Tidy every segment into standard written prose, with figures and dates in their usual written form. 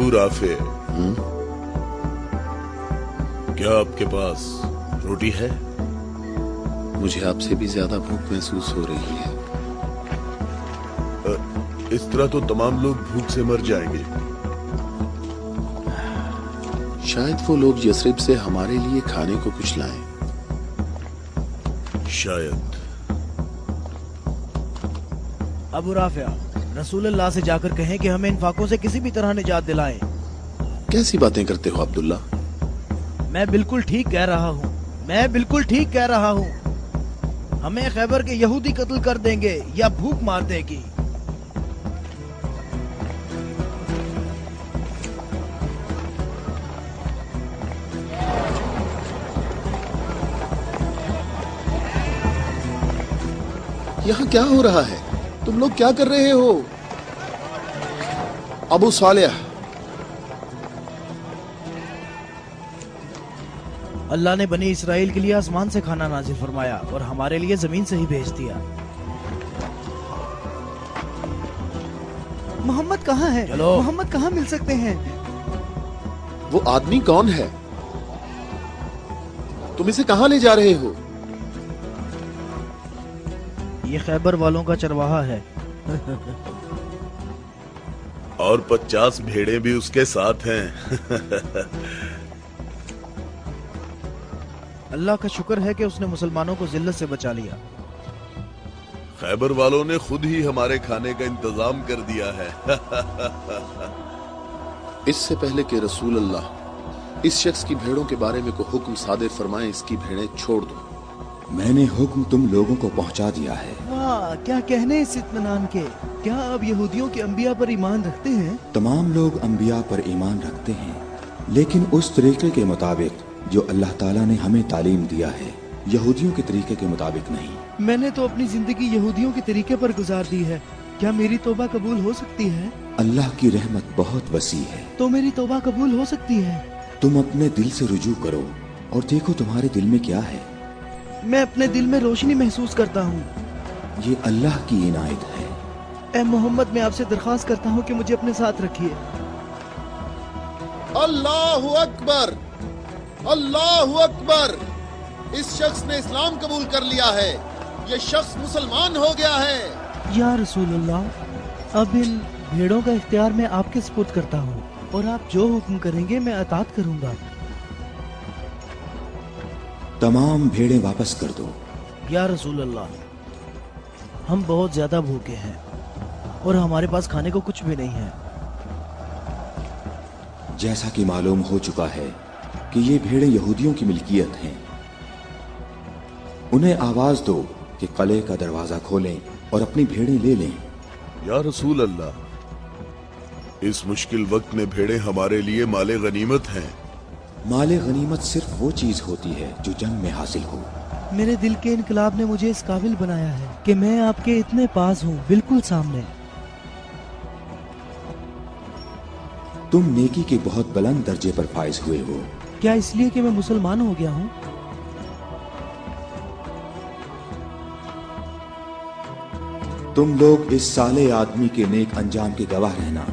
Abu Rafe, क्या आपके पास रोटी है? मुझे आपसे भी ज्यादा भूख महसूस हो रही है। इस तरह तो तमाम लोग भूख से मर जाएंगे। शायद वो लोग यसरिब से हमारे लिए खाने को कुछ लाएं। शायद। अबू राफिया, रसूलुल्लाह से जाकर कहें कि हमें इन फाकों से किसी भी तरह निजात दिलाएं। कैसी बातें करते हो अब्दुल्ला? मैं बिल्कुल ठीक कह रहा हूँ, मैं बिल्कुल ठीक कह रहा हूँ। हमें खैबर के यहूदी कत्ल कर देंगे या भूख मार देगी। यहाँ क्या हो रहा है? तुम लोग क्या कर रहे हो? अबू सालेह, अल्लाह ने बनी इसराइल के लिए आसमान से खाना नाजिल फरमाया और हमारे लिए जमीन से ही भेज दिया। मोहम्मद कहाँ है? चलो। मोहम्मद कहाँ मिल सकते हैं? वो आदमी कौन है? तुम इसे कहाँ ले जा रहे हो? ये खैबर वालों का चरवाहा है। और 50 भेड़ें भी उसके साथ हैं। अल्लाह का शुक्र है कि उसने मुसलमानों को जिल्लत से बचा लिया। खैबर वालों ने खुद ही हमारे खाने का इंतजाम कर दिया है। इससे पहले कि रसूल अल्लाह इस शख्स की भेड़ों के बारे में कोई हुक्म सादिर फरमाए, इसकी भेड़ें छोड़ दो। मैंने हुक्म तुम लोगों को पहुंचा दिया है। वाह, क्या कहने इस इत्मीनान के। क्या आप यहूदियों के अंबिया पर ईमान रखते हैं? तमाम लोग अंबिया पर ईमान रखते हैं, लेकिन उस तरीके के मुताबिक जो अल्लाह ताला ने हमें तालीम दिया है, यहूदियों के तरीके के मुताबिक नहीं। मैंने तो अपनी जिंदगी यहूदियों के तरीके पर गुजार दी है। क्या मेरी तौबा कबूल हो सकती है? अल्लाह की रहमत बहुत वसी है। तो मेरी तौबा कबूल हो सकती है? तुम अपने दिल से रुजू करो और देखो तुम्हारे दिल में क्या है। मैं अपने दिल में रोशनी महसूस करता हूँ। ये अल्लाह की इनायत है। ए मोहम्मद, मैं आपसे दरख्वास्त करता हूँ कि मुझे अपने साथ रखिए। अल्लाहु अकबर, अल्लाहु अकबर। इस शख्स ने इस्लाम कबूल कर लिया है। ये शख्स मुसलमान हो गया है। या रसूलुल्लाह, अब इन भेड़ों का इख्तियार मैं आपके सुपुर्द करता हूँ और आप जो हुक्म करेंगे मैं अतात करूंगा। तमाम भेड़ें वापस कर दो। या रसूल अल्लाह, हम बहुत ज्यादा भूखे हैं और हमारे पास खाने को कुछ भी नहीं है। जैसा कि मालूम हो चुका है कि ये भेड़ें यहूदियों की मिल्कियत हैं, उन्हें आवाज दो कि किले का दरवाजा खोलें और अपनी भेड़ें ले लें। या रसूल अल्लाह, इस मुश्किल वक्त में भेड़ें हमारे लिए माले गनीमत हैं। माले गनीमत सिर्फ वो चीज होती है जो जंग में हासिल हो। मेरे दिल के इनकलाब ने मुझे इस काबिल बनाया है कि मैं आपके इतने पास हूँ, बिल्कुल सामने। तुम नेकी के बहुत बुलंद दर्जे पर फाइज हुए हो। क्या इसलिए कि मैं मुसलमान हो गया हूँ? तुम लोग इस साले आदमी के नेक अंजाम के गवाह रहना।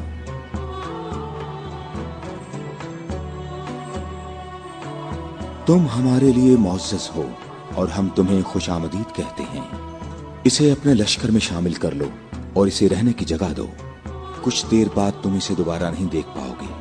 तुम हमारे लिए मुअज़्ज़ज़ हो और हम तुम्हें खुशामदीद कहते हैं। इसे अपने लश्कर में शामिल कर लो और इसे रहने की जगह दो। कुछ देर बाद तुम इसे दोबारा नहीं देख पाओगे।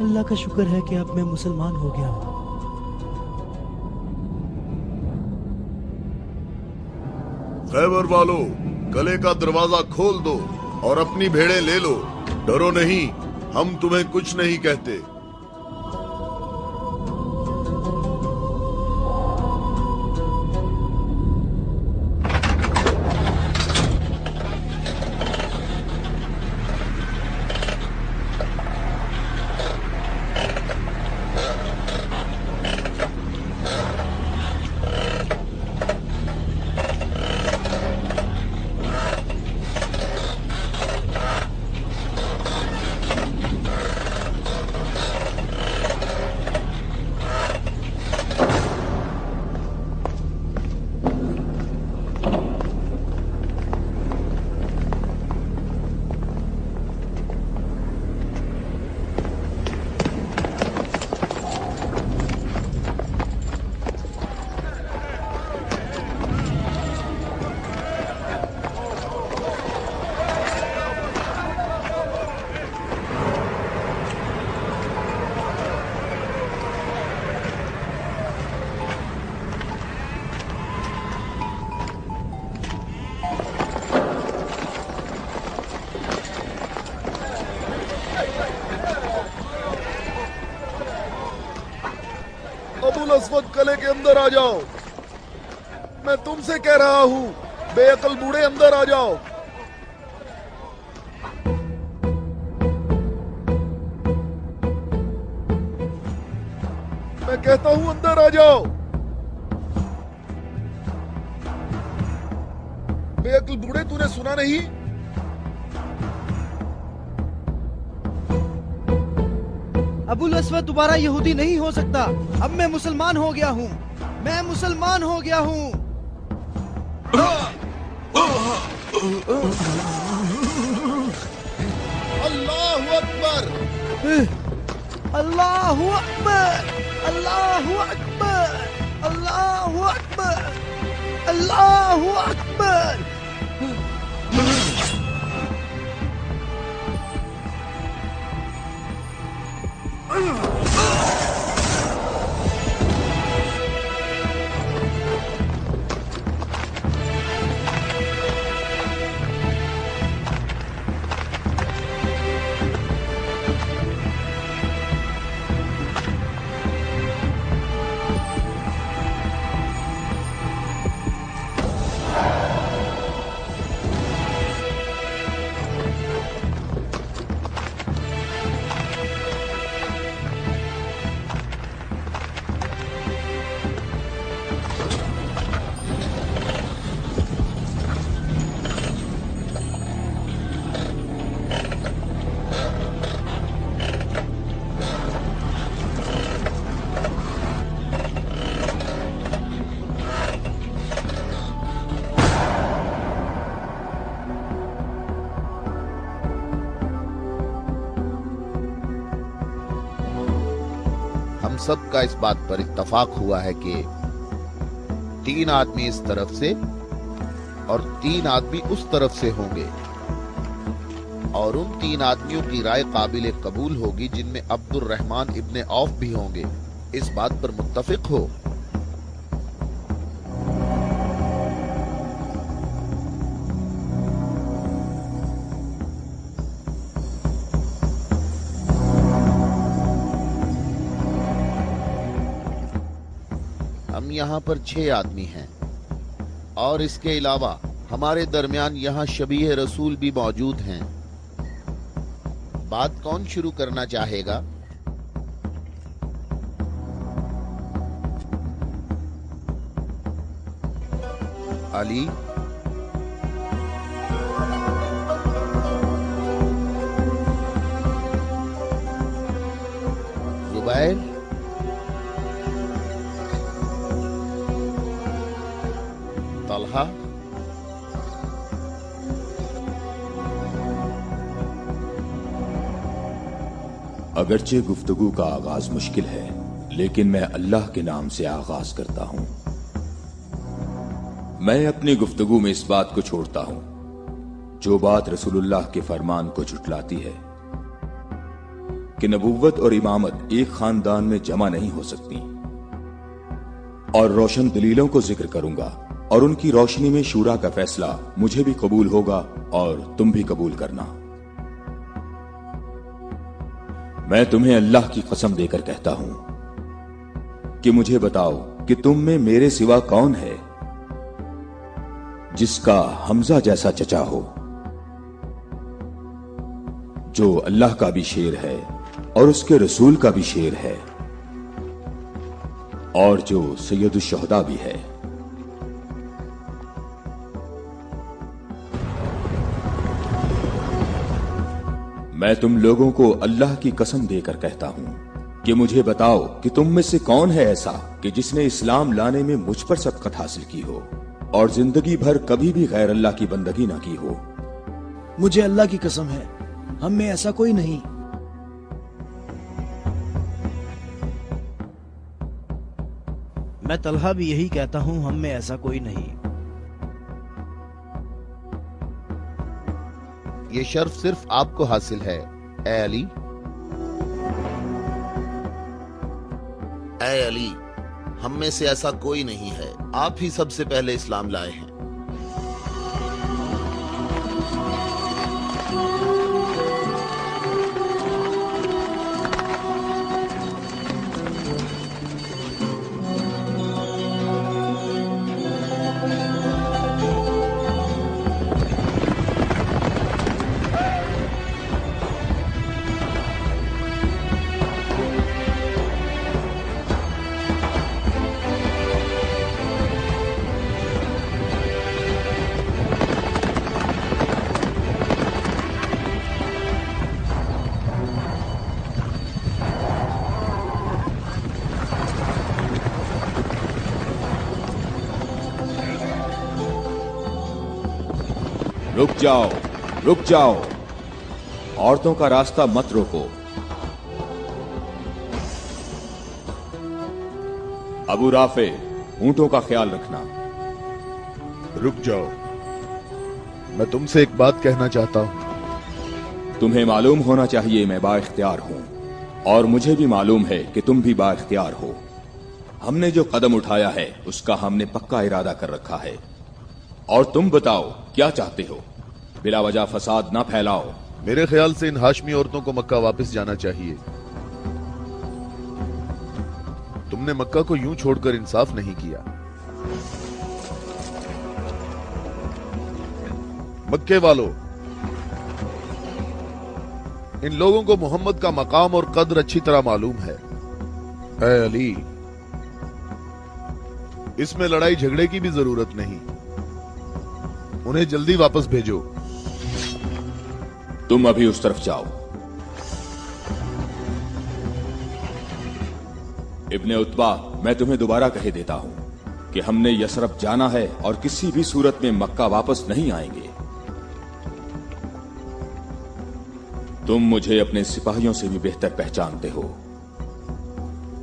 अल्लाह का शुक्र है कि अब मैं मुसलमान हो गया हूँ। खैबर वालों, कले का दरवाजा खोल दो और अपनी भेड़ें ले लो। डरो नहीं, हम तुम्हें कुछ नहीं कहते। अबुल अस्वद कले के अंदर आ जाओ। मैं तुमसे कह रहा हूं, बेअकल बूढ़े अंदर आ जाओ। मैं कहता हूं अंदर आ जाओ। बेअकल बूढ़े, तूने सुना नहीं? अबुल अस्वद दोबारा यहूदी नहीं हो सकता। अब मैं मुसलमान हो गया हूँ। मैं मुसलमान हो गया हूँ। अल्लाहु अकबर। अल्लाहु अकबर, अल्लाहु अकबर, अल्लाहु अकबर, अल्लाहु अकबर। हम सब का इस बात पर इत्तफाक हुआ है कि 3 आदमी इस तरफ से और 3 आदमी उस तरफ से होंगे, और उन 3 आदमियों की राय काबिल कबूल होगी जिनमें अब्दुर रहमान इब्ने औफ भी होंगे। इस बात पर मुत्तफिक हो? हम यहाँ पर 6 आदमी हैं, और इसके अलावा हमारे दरमियान यहाँ शबीह रसूल भी मौजूद हैं। बात कौन शुरू करना चाहेगा? अली, जुबैर, तलहा, अगरचे गुफ्तगू का आगाज मुश्किल है, लेकिन मैं अल्लाह के नाम से आगाज करता हूं। मैं अपनी गुफ्तगू में इस बात को छोड़ता हूं जो बात रसूलुल्लाह के फरमान को झुटलाती है कि नबुव्वत और इमामत एक खानदान में जमा नहीं हो सकती, और रोशन दलीलों को जिक्र करूंगा और उनकी रोशनी में शूरा का फैसला मुझे भी कबूल होगा और तुम भी कबूल करना। मैं तुम्हें अल्लाह की कसम देकर कहता हूं कि मुझे बताओ कि तुम में मेरे सिवा कौन है जिसका हमजा जैसा चचा हो, जो अल्लाह का भी शेर है और उसके रसूल का भी शेर है और जो सैयदुश शुहदा भी है। मैं तुम लोगों को अल्लाह की कसम देकर कहता हूं कि मुझे बताओ कि तुम में से कौन है ऐसा कि जिसने इस्लाम लाने में मुझ पर सबकत हासिल की हो और जिंदगी भर कभी भी गैर अल्लाह की बंदगी ना की हो। मुझे अल्लाह की कसम है, हम में ऐसा कोई नहीं। मैं तलहा भी यही कहता हूं, हम में ऐसा कोई नहीं। ये शर्फ सिर्फ आपको हासिल है ए अली। ऐ अली, हम में से ऐसा कोई नहीं है, आप ही सबसे पहले इस्लाम लाए हैं। रुक जाओ, औरतों का रास्ता मत रोको। अबू राफे, ऊंटों का ख्याल रखना। रुक जाओ, मैं तुमसे एक बात कहना चाहता हूं। तुम्हें मालूम होना चाहिए मैं बाइख्तियार हूं और मुझे भी मालूम है कि तुम भी बाइख्तियार हो। हमने जो कदम उठाया है उसका हमने पक्का इरादा कर रखा है। और तुम बताओ क्या चाहते हो? बिला वजह फसाद ना फैलाओ। मेरे ख्याल से इन हाशमी औरतों को मक्का वापस जाना चाहिए। तुमने मक्का को यूं छोड़कर इंसाफ नहीं किया। मक्के वालों, इन लोगों को मोहम्मद का मकाम और कद्र अच्छी तरह मालूम है। ऐ अली, इसमें लड़ाई झगड़े की भी जरूरत नहीं। उन्हें जल्दी वापस भेजो। तुम अभी उस तरफ जाओ। इब्ने उत्बा, मैं तुम्हें दोबारा कहे देता हूं कि हमने यसरब जाना है और किसी भी सूरत में मक्का वापस नहीं आएंगे। तुम मुझे अपने सिपाहियों से भी बेहतर पहचानते हो।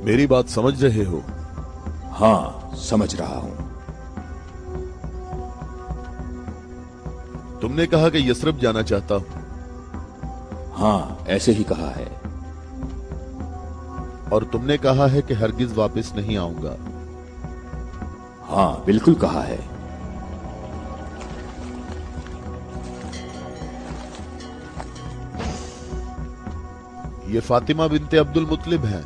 मेरी बात समझ रहे हो? हां, समझ रहा हूं। तुमने कहा कि यसरब जाना चाहता हूं। हां, ऐसे ही कहा है। और तुमने कहा है कि हरगिज वापस नहीं आऊंगा। हां, बिल्कुल कहा है। ये फातिमा बिनते अब्दुल मुत्तलिब हैं।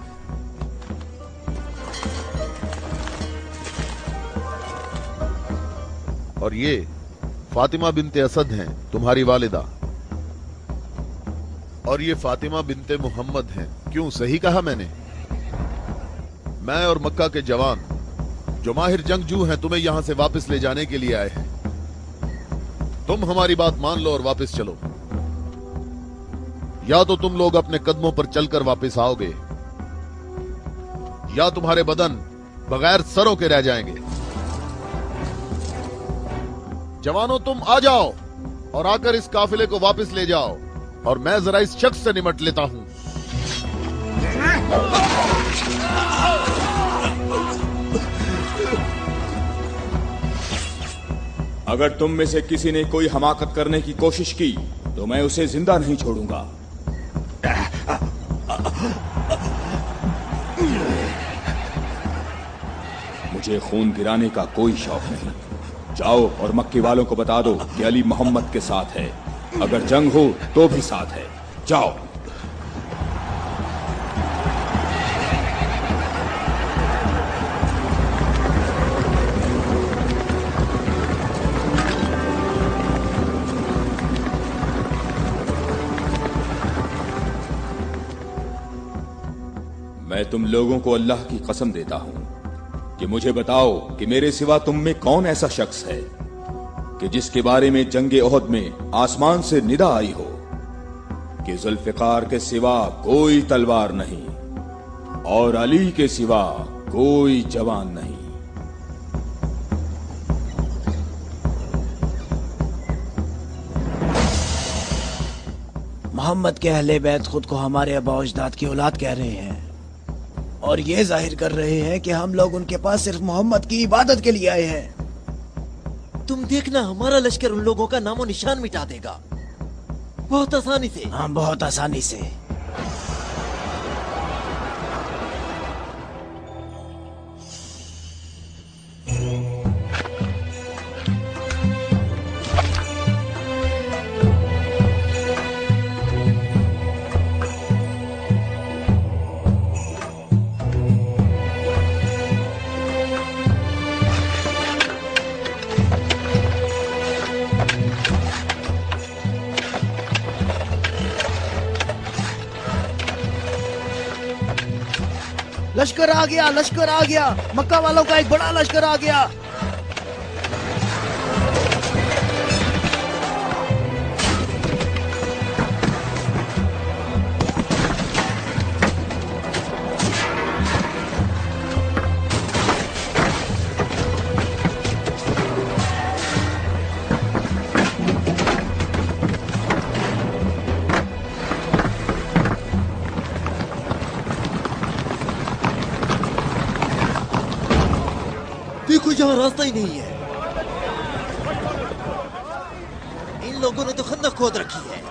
और ये फातिमा बिनते असद हैं, तुम्हारी वालिदा। और ये फातिमा बिनते मोहम्मद हैं। क्यों, सही कहा मैंने? मैं और मक्का के जवान जो माहिर जंगजू हैं तुम्हें यहां से वापस ले जाने के लिए आए हैं। तुम हमारी बात मान लो और वापस चलो, या तो तुम लोग अपने कदमों पर चलकर वापस आओगे या तुम्हारे बदन बगैर सरों के रह जाएंगे। जवानों, तुम आ जाओ और आकर इस काफिले को वापस ले जाओ और मैं जरा इस शख्स से निमट लेता हूं। अगर तुम में से किसी ने कोई हमाकत करने की कोशिश की तो मैं उसे जिंदा नहीं छोड़ूंगा। मुझे खून गिराने का कोई शौक नहीं। जाओ और मक्के वालों को बता दो कि अली मोहम्मद के साथ है, अगर जंग हो तो भी साथ है। जाओ। मैं तुम लोगों को अल्लाह की कसम देता हूं कि मुझे बताओ कि मेरे सिवा तुम में कौन ऐसा शख्स है कि जिसके बारे में जंगे ओहद में आसमान से निदा आई हो कि जुल्फिकार के सिवा कोई तलवार नहीं और अली के सिवा कोई जवान नहीं। मोहम्मद के अहले बैत खुद को हमारे आबा अजदाद की औलाद कह रहे हैं और ये जाहिर कर रहे हैं कि हम लोग उनके पास सिर्फ मोहम्मद की इबादत के लिए आए हैं। तुम देखना, हमारा लश्कर उन लोगों का नामो निशान मिटा देगा, बहुत आसानी से। हाँ, बहुत आसानी से। लश्कर आ गया, लश्कर आ गया, मक्का वालों का एक बड़ा लश्कर आ गया। देखो, यहाँ रास्ता ही नहीं है। इन लोगों ने तो खंदक खोद रखी है।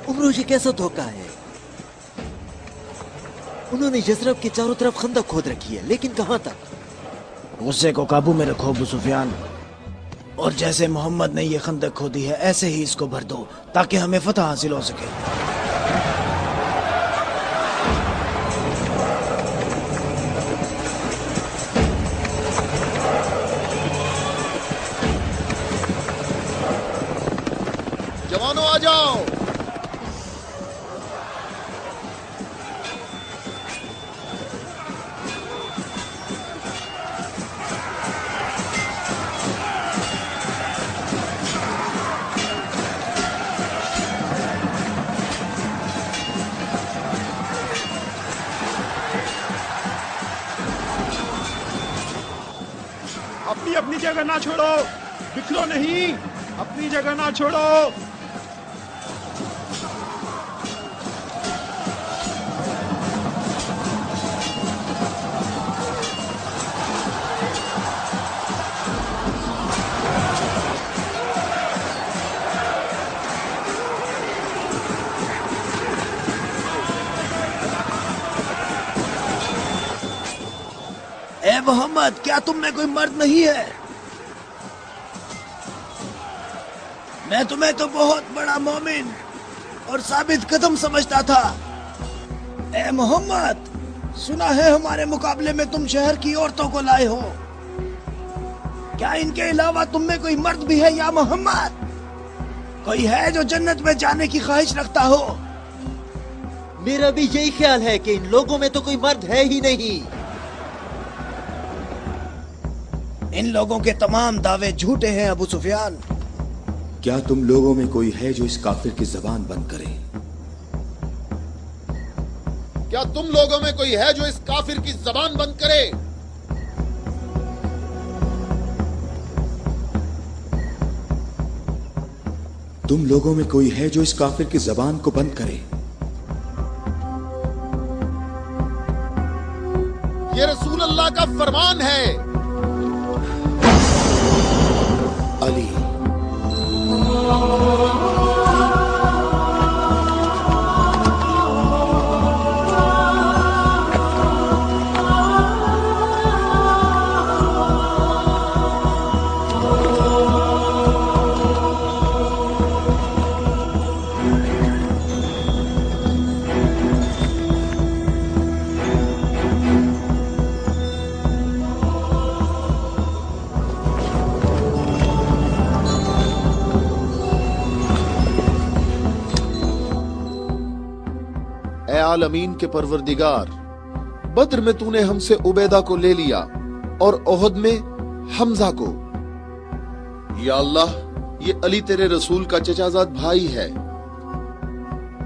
उमरो, ये कैसा धोखा है? उन्होंने यज़रब के चारों तरफ खंदक खोद रखी है, लेकिन कहां तक? गुस्से को काबू में रखो अबू सुफियान, और जैसे मोहम्मद ने ये खंदक खोदी है ऐसे ही इसको भर दो ताकि हमें फतह हासिल हो सके। जवानों आ जाओ। अपनी अपनी जगह ना छोड़ो, बिखरो नहीं, अपनी जगह ना छोड़ो। ए मोहम्मद, क्या तुम में कोई मर्द नहीं है? मैं तुम्हें तो बहुत बड़ा मोमिन और साबित कदम समझता था। ए मोहम्मद, सुना है हमारे मुकाबले में तुम शहर की औरतों को लाए हो। क्या इनके अलावा तुम में कोई मर्द भी है या मोहम्मद? कोई है जो जन्नत में जाने की ख्वाहिश रखता हो? मेरा भी यही ख्याल है कि इन लोगों में तो कोई मर्द है ही नहीं। इन लोगों के तमाम दावे झूठे हैं अबू सुफियान। क्या तुम लोगों में कोई है जो इस काफिर की जबान बंद करे? क्या तुम लोगों में कोई है जो इस काफिर की जबान बंद करे? तुम लोगों में कोई है जो इस काफिर की जबान को बंद करे? ये रसूल अल्लाह का फरमान है। अली। आलमीन के परवरदिगार, बद्र में तूने हमसे उबैदा को ले लिया और ओहद में हमजा को। या अल्लाह, ये अली तेरे रसूल का चचाजाद भाई है।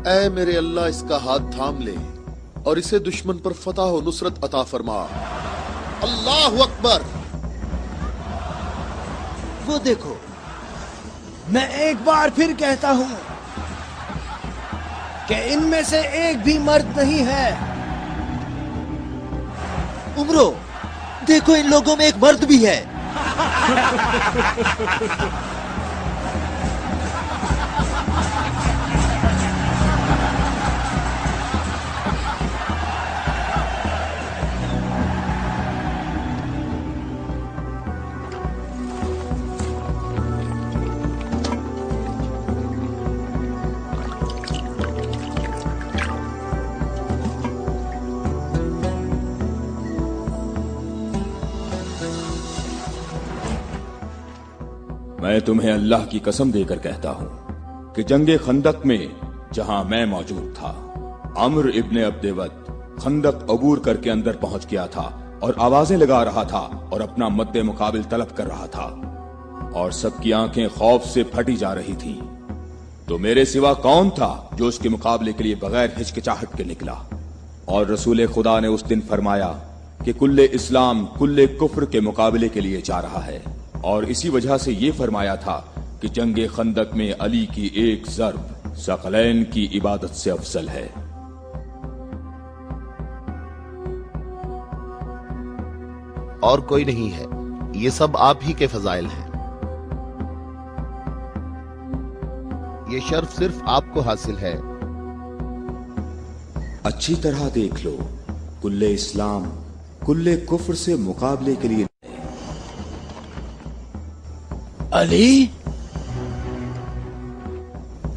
ऐ मेरे अल्लाह, इसका हाथ थाम ले और इसे दुश्मन पर फतह और नुसरत अता फरमा। अल्लाह अकबर। वो देखो, मैं एक बार फिर कहता हूं कि इनमें से एक भी मर्द नहीं है। उमरो, देखो इन लोगों में एक मर्द भी है। मैं तुम्हें अल्लाह की कसम देकर कहता हूं कि जंगे खंदक में जहां मैं मौजूद था, अम्र इब्ने अब्देवद खंदक अबूर करके अंदर पहुंच गया था और आवाजें लगा रहा था और अपना मद्दे मुकाबिल तलब कर रहा था, और सबकी आंखें खौफ से फटी जा रही थीं। तो मेरे सिवा कौन था जो उसके मुकाबले के लिए बगैर हिचकिचाहट के निकला? और रसूल खुदा ने उस दिन फरमाया कि कुल्ले इस्लाम कुल्ले कुफ्र के मुकाबले के लिए जा रहा है, और इसी वजह से ये फरमाया था कि जंगे खंदक में अली की एक ज़र्ब सकलैन की इबादत से अफजल है। और कोई नहीं है, ये सब आप ही के फजाइल हैं। ये शर्फ सिर्फ आपको हासिल है। अच्छी तरह देख लो, कुल्ले इस्लाम कुल्ले कुफ्र से मुकाबले के लिए अली,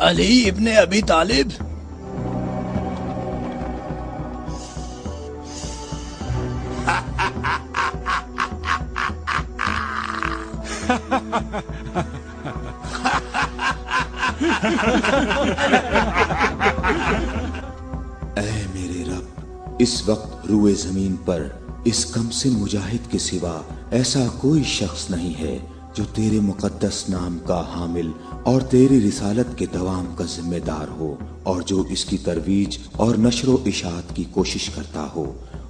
अली इब्ने अबी तालिब। ऐ मेरे रब, इस वक्त रुए जमीन पर इस कमसिन मुजाहिद के सिवा ऐसा कोई शख्स नहीं है जो तेरे मुकद्दस नाम का हामिल और तेरी रिसालत के दवाम का जिम्मेदार हो, और जो इसकी तरवीज और नशरो इशात की कोशिश करता हो,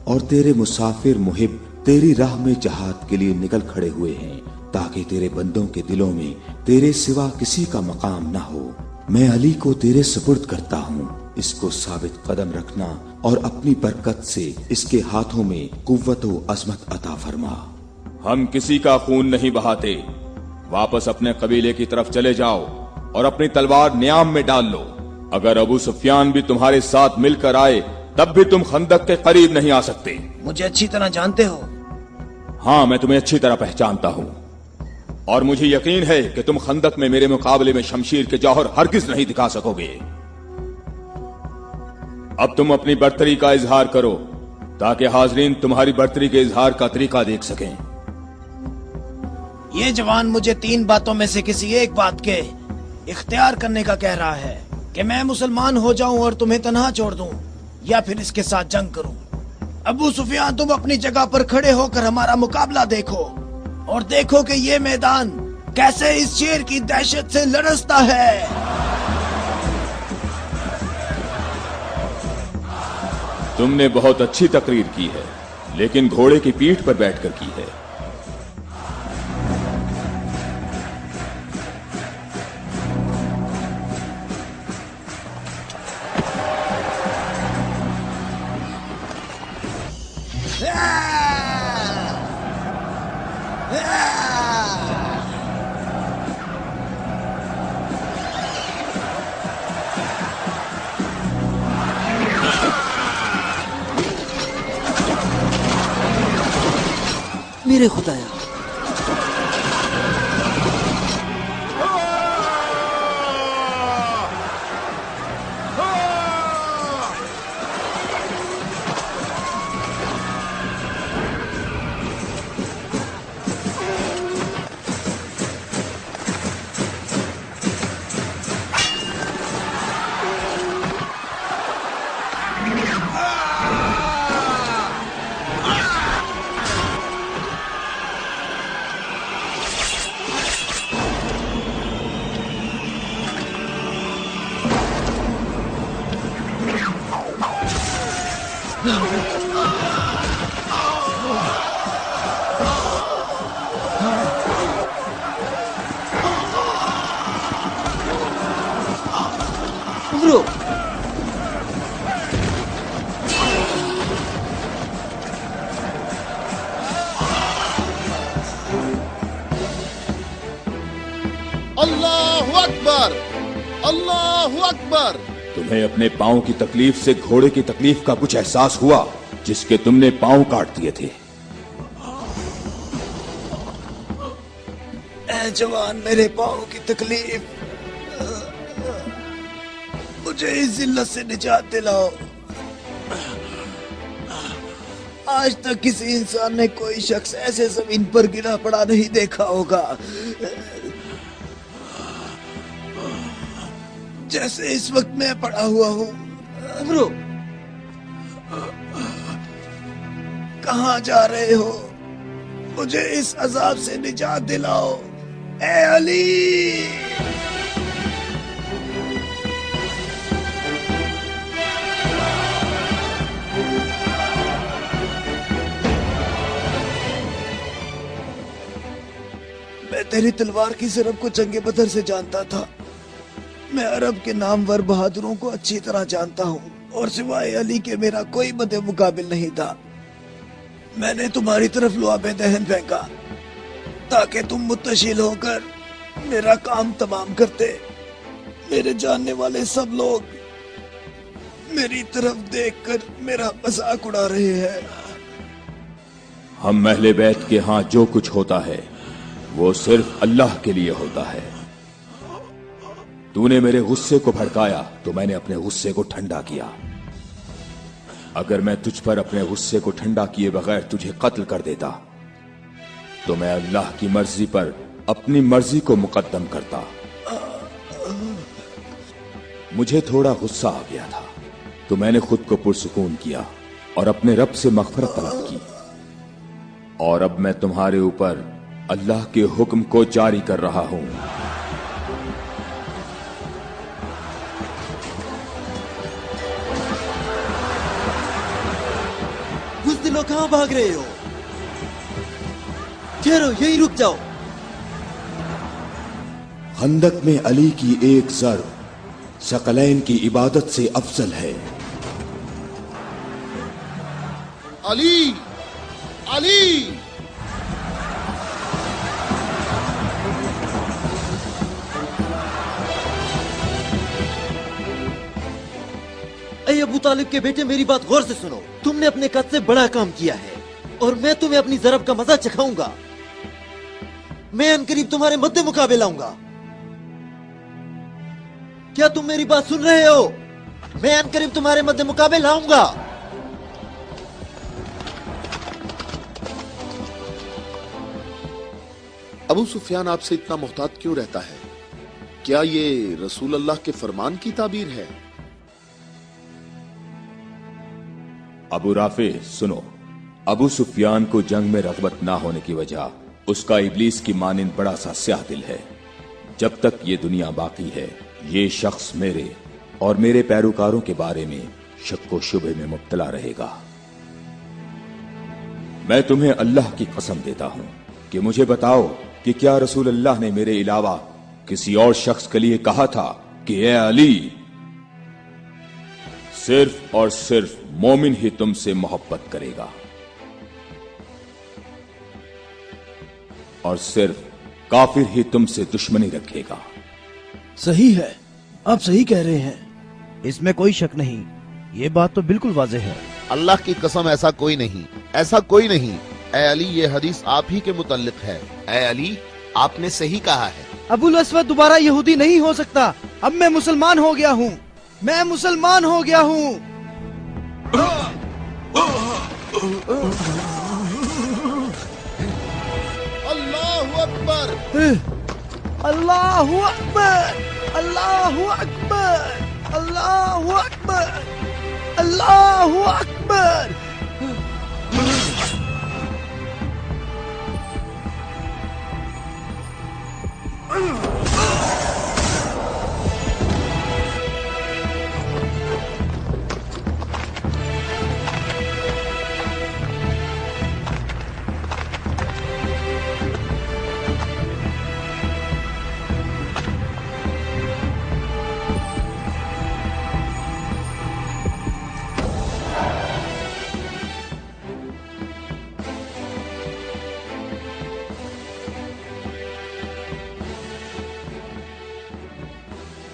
और तेरे मुसाफिर मुहिब तेरी राह में जहाद के लिए निकल खड़े हुए हैं, ताकि तेरे बंदों के दिलों में तेरे सिवा किसी का मकाम ना हो। मैं अली को तेरे सुपुर्द करता हूँ, इसको साबित कदम रखना और अपनी बरकत से इसके हाथों में कुव्वत व अजमत अता फरमा। हम किसी का खून नहीं बहाते, वापस अपने कबीले की तरफ चले जाओ और अपनी तलवार न्याम में डाल लो। अगर अबू सुफियान भी तुम्हारे साथ मिलकर आए तब भी तुम खंदक के करीब नहीं आ सकते। मुझे अच्छी तरह जानते हो। हाँ, मैं तुम्हें अच्छी तरह पहचानता हूँ, और मुझे यकीन है कि तुम खंदक में मेरे मुकाबले में शमशीर के जौहर हरगिज नहीं दिखा सकोगे। अब तुम अपनी बर्तरी का इजहार करो ताकि हाजरीन तुम्हारी बर्तरी के इजहार का तरीका देख सकें। ये जवान मुझे 3 बातों में से किसी एक बात के इख्तियार करने का कह रहा है कि मैं मुसलमान हो जाऊं और तुम्हें तन्हा छोड़ दूं, या फिर इसके साथ जंग करूं। अबू सुफियान, तुम अपनी जगह पर खड़े होकर हमारा मुकाबला देखो और देखो कि ये मैदान कैसे इस शेर की दहशत से लरसता है। तुमने बहुत अच्छी तकरीर की है, लेकिन घोड़े की पीठ पर बैठकर की है। मेरे खुदाया, अल्लाहु अकबर, अल्लाहु अकबर। तुम्हें अपने पांव की तकलीफ से घोड़े की तकलीफ का कुछ एहसास हुआ जिसके तुमने पांव काट दिए थे? ए जवान, मेरे पाँव की तकलीफ, मुझे इस जिल्लत से निजात दिलाओ। आज तक किसी इंसान ने कोई शख्स ऐसे जमीन पर गिरा पड़ा नहीं देखा होगा जैसे इस वक्त मैं पड़ा हुआ हूँ। अमरो, कहाँ जा रहे हो? मुझे इस अजाब से निजात दिलाओ, ए अली। मैं तेरी तलवार की ज़रब को जंगे बदर से जानता था। मैं अरब के नामवर बहादुरों को अच्छी तरह जानता हूँ और सिवाय अली के मेरा कोई मदे मुकाबिल नहीं था। मैंने तुम्हारी तरफ लुआबे दहन फेंका ताकि तुम मुत्तशिल होकर मेरा काम तमाम करते। मेरे जानने वाले सब लोग मेरी तरफ देखकर मेरा मजाक उड़ा रहे हैं। हम अहले बैत के यहाँ जो कुछ होता है वो सिर्फ अल्लाह के लिए होता है। तूने मेरे गुस्से को भड़काया तो मैंने अपने गुस्से को ठंडा किया। अगर मैं तुझ पर अपने गुस्से को ठंडा किए बगैर तुझे कत्ल कर देता तो मैं अल्लाह की मर्जी पर अपनी मर्जी को मुकद्दम करता। मुझे थोड़ा गुस्सा आ गया था तो मैंने खुद को पुरसुकून किया और अपने रब से मग़फ़िरत तलब की। और अब मैं तुम्हारे ऊपर अल्लाह के हुक्म को जारी कर रहा हूं। बुज़दिलों, कहां भाग रहे हो? ठहरो, यहीं रुक जाओ। खंदक में अली की एक ज़र्ब सकलैन की इबादत से अफजल है। अली, अली। ऐ अबू तालिब के बेटे, मेरी बात गौर से सुनो। तुमने अपने कद से बड़ा काम किया है और मैं तुम्हें अपनी ज़रब का मजा चखाऊंगा। मैं अनकरीब तुम्हारे मद्दे मुकाबले लाऊंगा। क्या तुम मेरी बात सुन रहे हो? मैं अनकरीब तुम्हारे मद्दे मुकाबले लाऊंगा। अबू सुफियान आपसे इतना मुहतात क्यों रहता है? क्या ये रसूल अल्लाह के फरमान की ताबीर है? अबू राफे, सुनो। अबू सुफियान को जंग में रग़बत ना होने की वजह उसका इब्लीस की मानिंद बड़ा सा स्याह दिल है। जब तक ये दुनिया बाकी है ये शख्स मेरे और मेरे पैरोकारों के बारे में शक व शुबे में मुब्तला रहेगा। मैं तुम्हें अल्लाह की कसम देता हूं कि मुझे बताओ कि क्या रसूल अल्लाह ने मेरे अलावा किसी और शख्स के लिए कहा था कि ए अली, सिर्फ और सिर्फ मोमिन ही तुमसे मोहब्बत करेगा और सिर्फ काफिर ही तुमसे दुश्मनी रखेगा। सही है, आप सही कह रहे हैं, इसमें कोई शक नहीं। ये बात तो बिल्कुल वाज़ेह है। अल्लाह की कसम, ऐसा कोई नहीं, ऐसा कोई नहीं। ए अली, ये हदीस आप ही के मुतल्लिक है। ए अली, आपने सही कहा है। अबुल अस्वद दोबारा यहूदी नहीं हो सकता। अब मैं मुसलमान हो गया हूँ, मैं मुसलमान हो गया हूँ। अल्लाहु अकबर, अल्लाहु अकबर, अल्लाहु अकबर, अल्लाहु अकबर, अल्लाहु अकबर।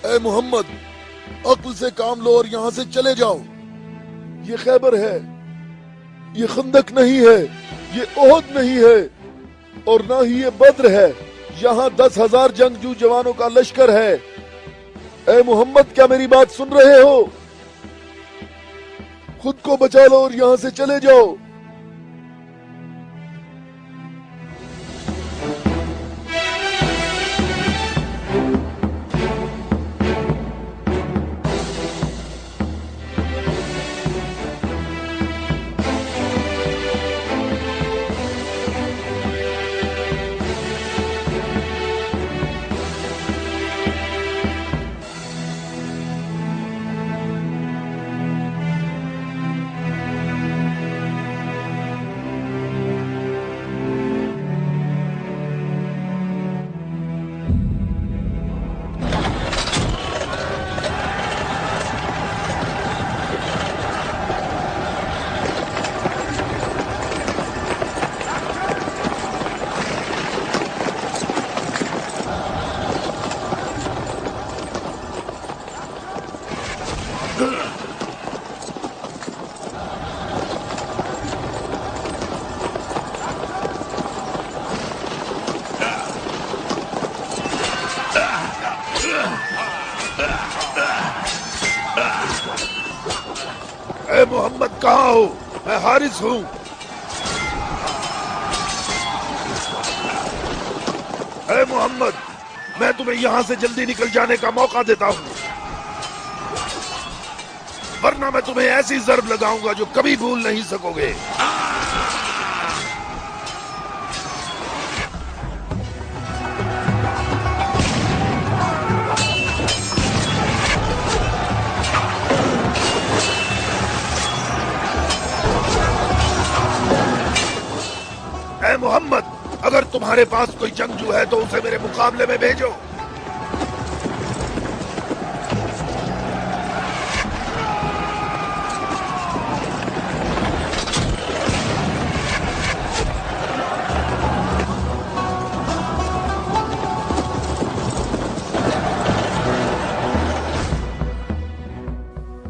اے محمد، عقل سے کام لو اور یہاں سے چلے جاؤ. یہ خیبر ہے، یہ خندق نہیں ہے، یہ احد نہیں ہے، اور نہ ہی یہ بدر ہے. یہاں 10,000 جنگجو جوانوں کا لشکر ہے. اے محمد، کیا میری بات سن رہے ہو؟ خود کو بچا لو اور یہاں سے چلے جاؤ. اے محمد، کہاں ہو؟ میں حارث ہوں. اے محمد، میں تمہیں یہاں سے جلدی نکل جانے کا موقع دیتا ہوں، ورنہ میں تمہیں ایسی ضرب لگاؤں گا جو کبھی بھول نہیں سکو گے. اے محمد، اگر تمہارے پاس کوئی جنگجو ہے تو اسے میرے مقابلے میں بھیجو.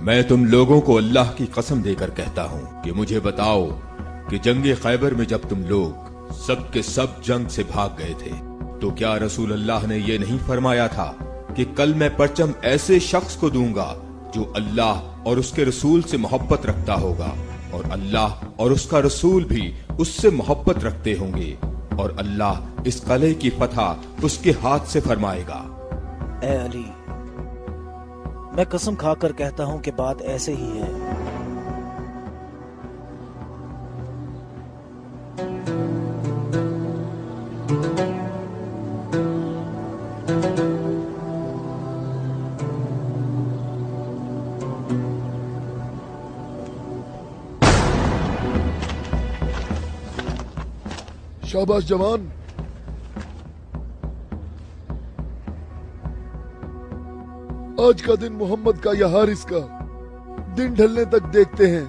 میں تم لوگوں کو اللہ کی قسم دے کر کہتا ہوں کہ مجھے بتاؤ کہ جنگ خیبر میں جب تم لوگ سب کے سب جنگ سے بھاگ گئے تھے تو کیا رسول اللہ نے یہ نہیں فرمایا تھا کہ کل میں پرچم ایسے شخص کو دوں گا جو اللہ اور اس کے رسول سے محبت رکھتا ہوگا، اور اللہ اور اس کا رسول بھی اس سے محبت رکھتے ہوں گے، اور اللہ اس قلعے کی فتح اس کے ہاتھ سے فرمائے گا. اے علی، میں قسم کھا کر کہتا ہوں کہ بات ایسے ہی ہے. شاباش جوان. آج کا دن محمد کا یا حارث کا، دن ڈھلنے تک دیکھتے ہیں.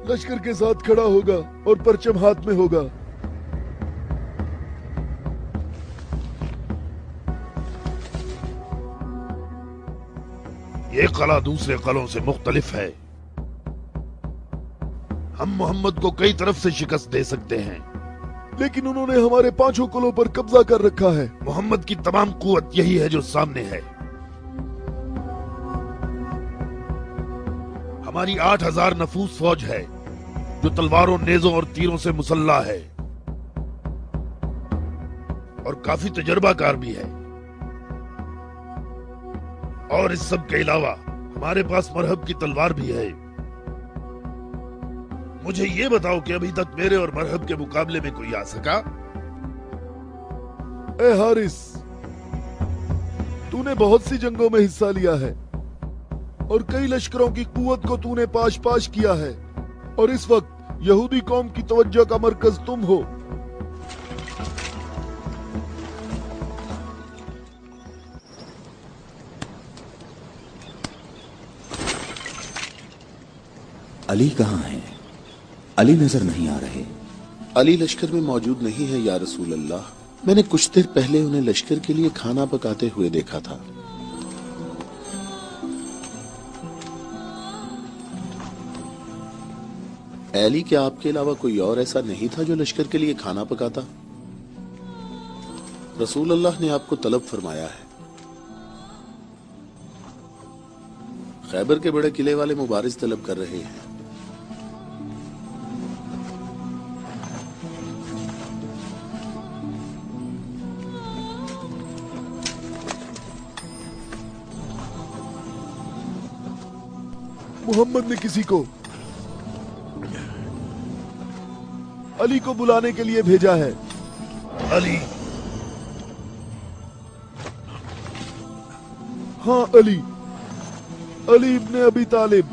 لشکر کے ساتھ کھڑا ہوگا اور پرچم ہاتھ میں ہوگا. یہ قلعہ دوسرے قلعوں سے مختلف ہے. ہم محمد کو کئی طرف سے شکست دے سکتے ہیں، لیکن انہوں نے ہمارے 5 قلعوں پر قبضہ کر رکھا ہے. محمد کی تمام قوت یہی ہے جو سامنے ہے. ہماری 8,000 نفوس فوج ہے جو تلواروں، نیزوں اور تیروں سے مسلح ہے، اور کافی تجربہ کار بھی ہے. اور اس سب کے علاوہ ہمارے پاس مرہب کی تلوار بھی ہے. مجھے یہ بتاؤ کہ ابھی تک میرے اور مرہب کے مقابلے میں کوئی آ سکا؟ اے حارث، تو نے بہت سی جنگوں میں حصہ لیا ہے اور کئی لشکروں کی قوت کو تو نے پاش پاش کیا ہے، اور اس وقت یہودی قوم کی توجہ کا مرکز تم ہو. علی کہاں ہیں؟ علی نظر نہیں آ رہے. علی لشکر میں موجود نہیں ہے یا رسول اللہ. میں نے کچھ دیر پہلے انہیں لشکر کے لیے کھانا پکاتے ہوئے دیکھا تھا. अली, क्या आपके अलावा कोई और ऐसा नहीं था जो लश्कर के लिए खाना पकाता? रसूल अल्लाह ने आपको तलब फरमाया है। खैबर के बड़े किले वाले मुबारिज तलब कर रहे हैं। मोहम्मद ने किसी को अली को बुलाने के लिए भेजा है। अली? हाँ, अली इब्ने अबी तालिब।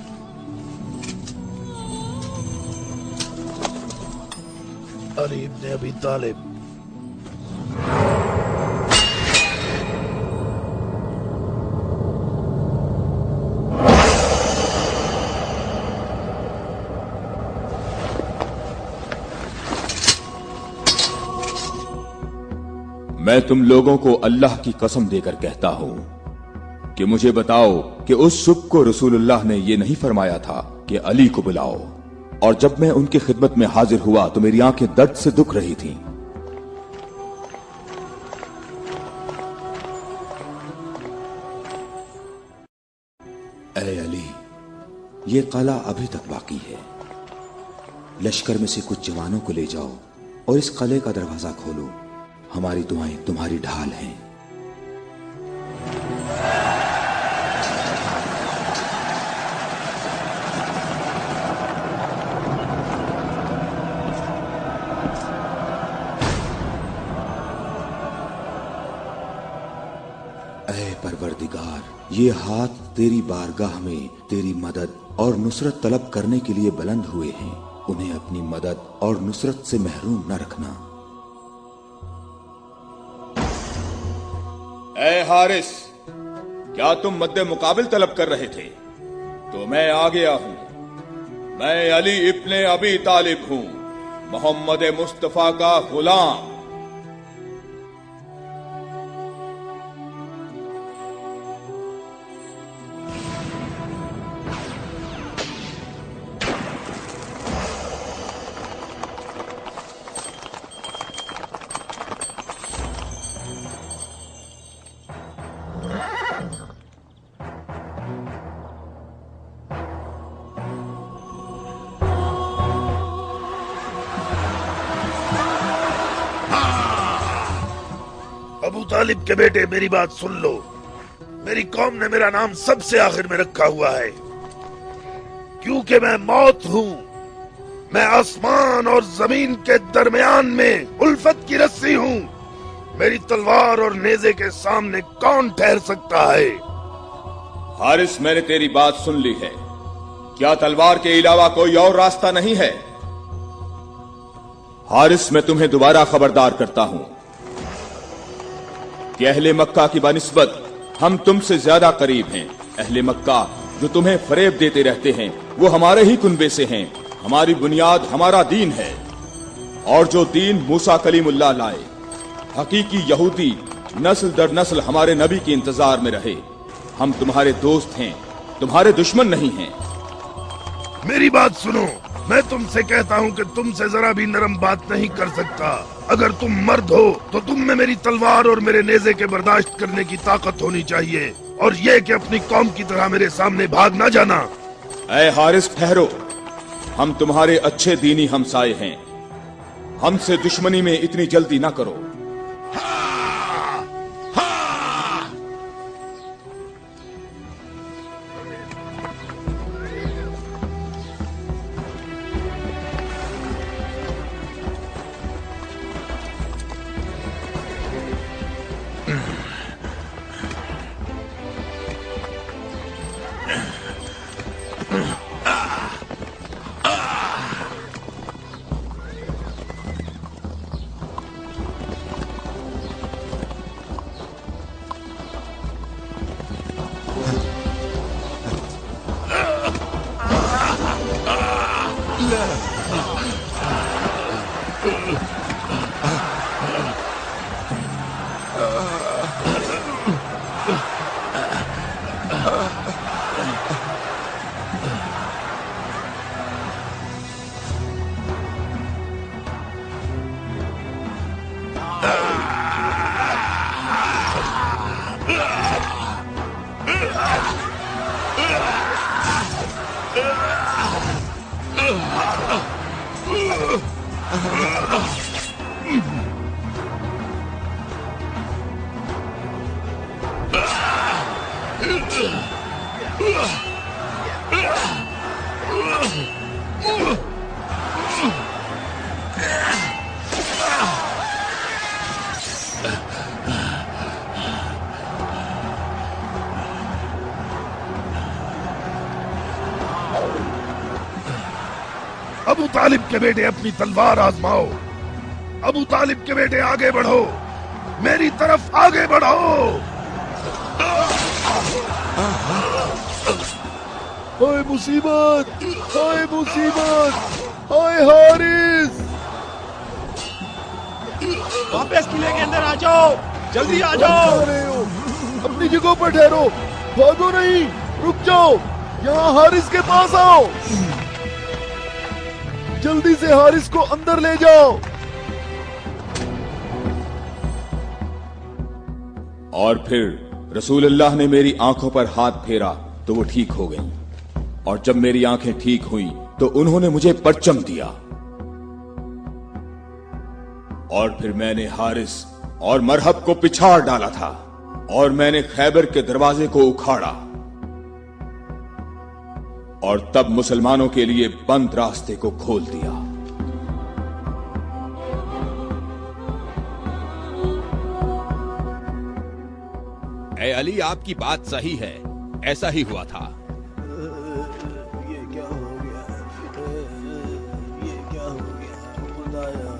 अली इब्ने अबी तालिब। मैं तुम लोगों को अल्लाह की कसम देकर कहता हूं कि मुझे बताओ कि उस सुबह को रसूलुल्लाह ने यह नहीं फरमाया था कि अली को बुलाओ, और जब मैं उनकी खिदमत में हाजिर हुआ तो मेरी आंखें दर्द से दुख रही थीं। ऐ अली, ये कला अभी तक बाकी है। लश्कर में से कुछ जवानों को ले जाओ और इस कले का दरवाजा खोलो। हमारी दुआएं तुम्हारी ढाल हैं। ऐ परवरदिगार, ये हाथ तेरी बारगाह में तेरी मदद और नुसरत तलब करने के लिए बुलंद हुए हैं। उन्हें अपनी मदद और नुसरत से महरूम न रखना। ऐ हारिस, क्या तुम मद्दे मुकाबिल तलब कर रहे थे? तो मैं आ गया हूं। मैं अली इब्ने अबी तालिब हूं, मोहम्मद मुस्तफा का गुलाम। अबू तालिब के बेटे, मेरी बात सुन लो। मेरी कौम ने मेरा नाम सबसे आखिर में रखा हुआ है, क्योंकि मैं मौत हूं। मैं आसमान और जमीन के दरमियान में उल्फत की रस्सी हूं। मेरी तलवार और नेज़े के सामने कौन ठहर सकता है? हारिस, मैंने तेरी बात सुन ली है। क्या तलवार के अलावा कोई और रास्ता नहीं है? हारिस, मैं तुम्हें दोबारा खबरदार करता हूं कि अहले मक्का की बनिस्बत हम तुमसे ज्यादा करीब हैं। अहले मक्का जो तुम्हें फरेब देते रहते हैं, वो हमारे ही कुनबे से हैं। हमारी बुनियाद हमारा दीन है, और जो दीन मूसा कलीमुल्लाह लाए, हकीकी यहूदी नस्ल दर नस्ल हमारे नबी के इंतजार में रहे। हम तुम्हारे दोस्त हैं, तुम्हारे दुश्मन नहीं हैं। मेरी बात सुनो, मैं तुमसे कहता हूँ कि तुमसे जरा भी नरम बात नहीं कर सकता। अगर तुम मर्द हो तो तुम में मेरी तलवार और मेरे नेज़े के बर्दाश्त करने की ताकत होनी चाहिए, और ये कि अपनी कौम की तरह मेरे सामने भाग ना जाना। ऐ हारिस, ठहरो। हम तुम्हारे अच्छे दीनी हमसाए हैं। हमसे दुश्मनी में इतनी जल्दी ना करो। अबू तालिब के बेटे अपनी तलवार आजमाओ। अबू तालिब के बेटे आगे बढ़ो, मेरी तरफ आगे बढ़ो। हाय मुसीबत, हाय मुसीबत, हाय हारिस। वापस किले के अंदर आ जाओ, जल्दी आ जाओ। अपनी जगह पर ठहरो, भागो नहीं, रुक जाओ। यहाँ हारिस के पास आओ, जल्दी से हारिस को अंदर ले जाओ। और फिर रसूलुल्लाह ने मेरी आंखों पर हाथ फेरा तो वो ठीक हो गई, और जब मेरी आंखें ठीक हुई तो उन्होंने मुझे परचम दिया। और फिर मैंने हारिस और मरहब को पिछाड़ डाला था, और मैंने खैबर के दरवाजे को उखाड़ा, और तब मुसलमानों के लिए बंद रास्ते को खोल दिया। ए अली, आपकी बात सही है, ऐसा ही हुआ था। ये क्या हो गया? ये क्या हो गया खुदाया?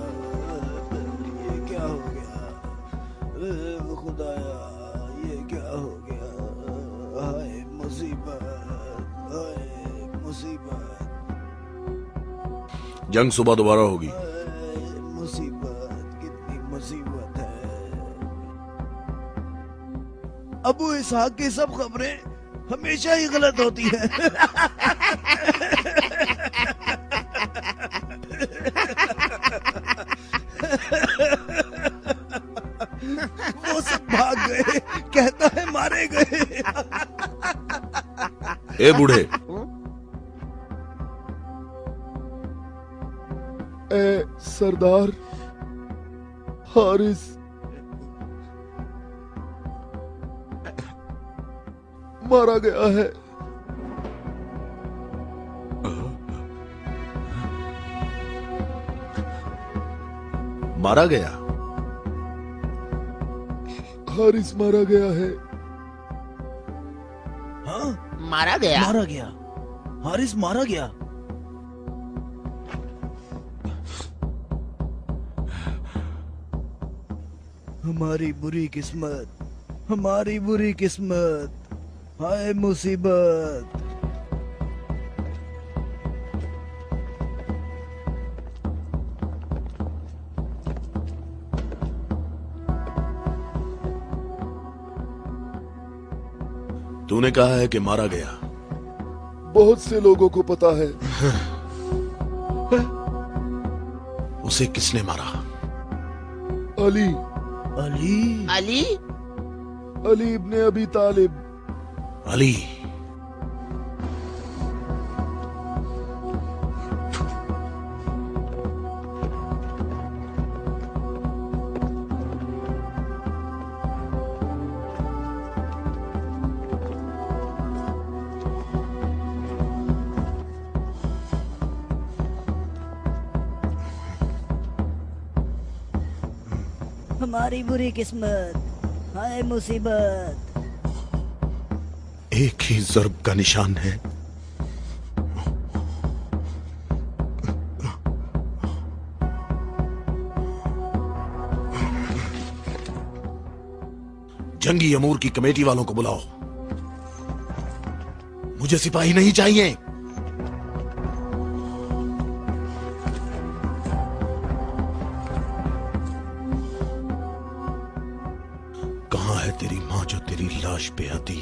ये क्या हो गया खुदाया? ये क्या हो गया? हाय मुसीबत, हाय मुसीबत, जंग सुबह दोबारा होगी। मुसीबत, कितनी मुसीबत है। अबू इसहाक की सब खबरें हमेशा ही गलत होती है। वो सब भाग गए, कहता है मारे गए। ए बूढ़े, ए सरदार, हारिस मारा गया है। मारा गया? हारिस मारा गया है। हाँ, मारा गया? मारा गया, हारिस मारा गया। हमारी बुरी किस्मत, हमारी बुरी किस्मत, हाय मुसीबत। तूने कहा है कि मारा गया। बहुत से लोगों को पता है। उसे किसने मारा? अली, अली, अली? अली इब्ने अबी तालिब। अली? हमारी बुरी किस्मत, हाय मुसीबत। एक ही ज़र्ब का निशान है। जंगी अमूर की कमेटी वालों को बुलाओ। मुझे सिपाही नहीं चाहिए। कहां है तेरी मां जो तेरी लाश पे आती?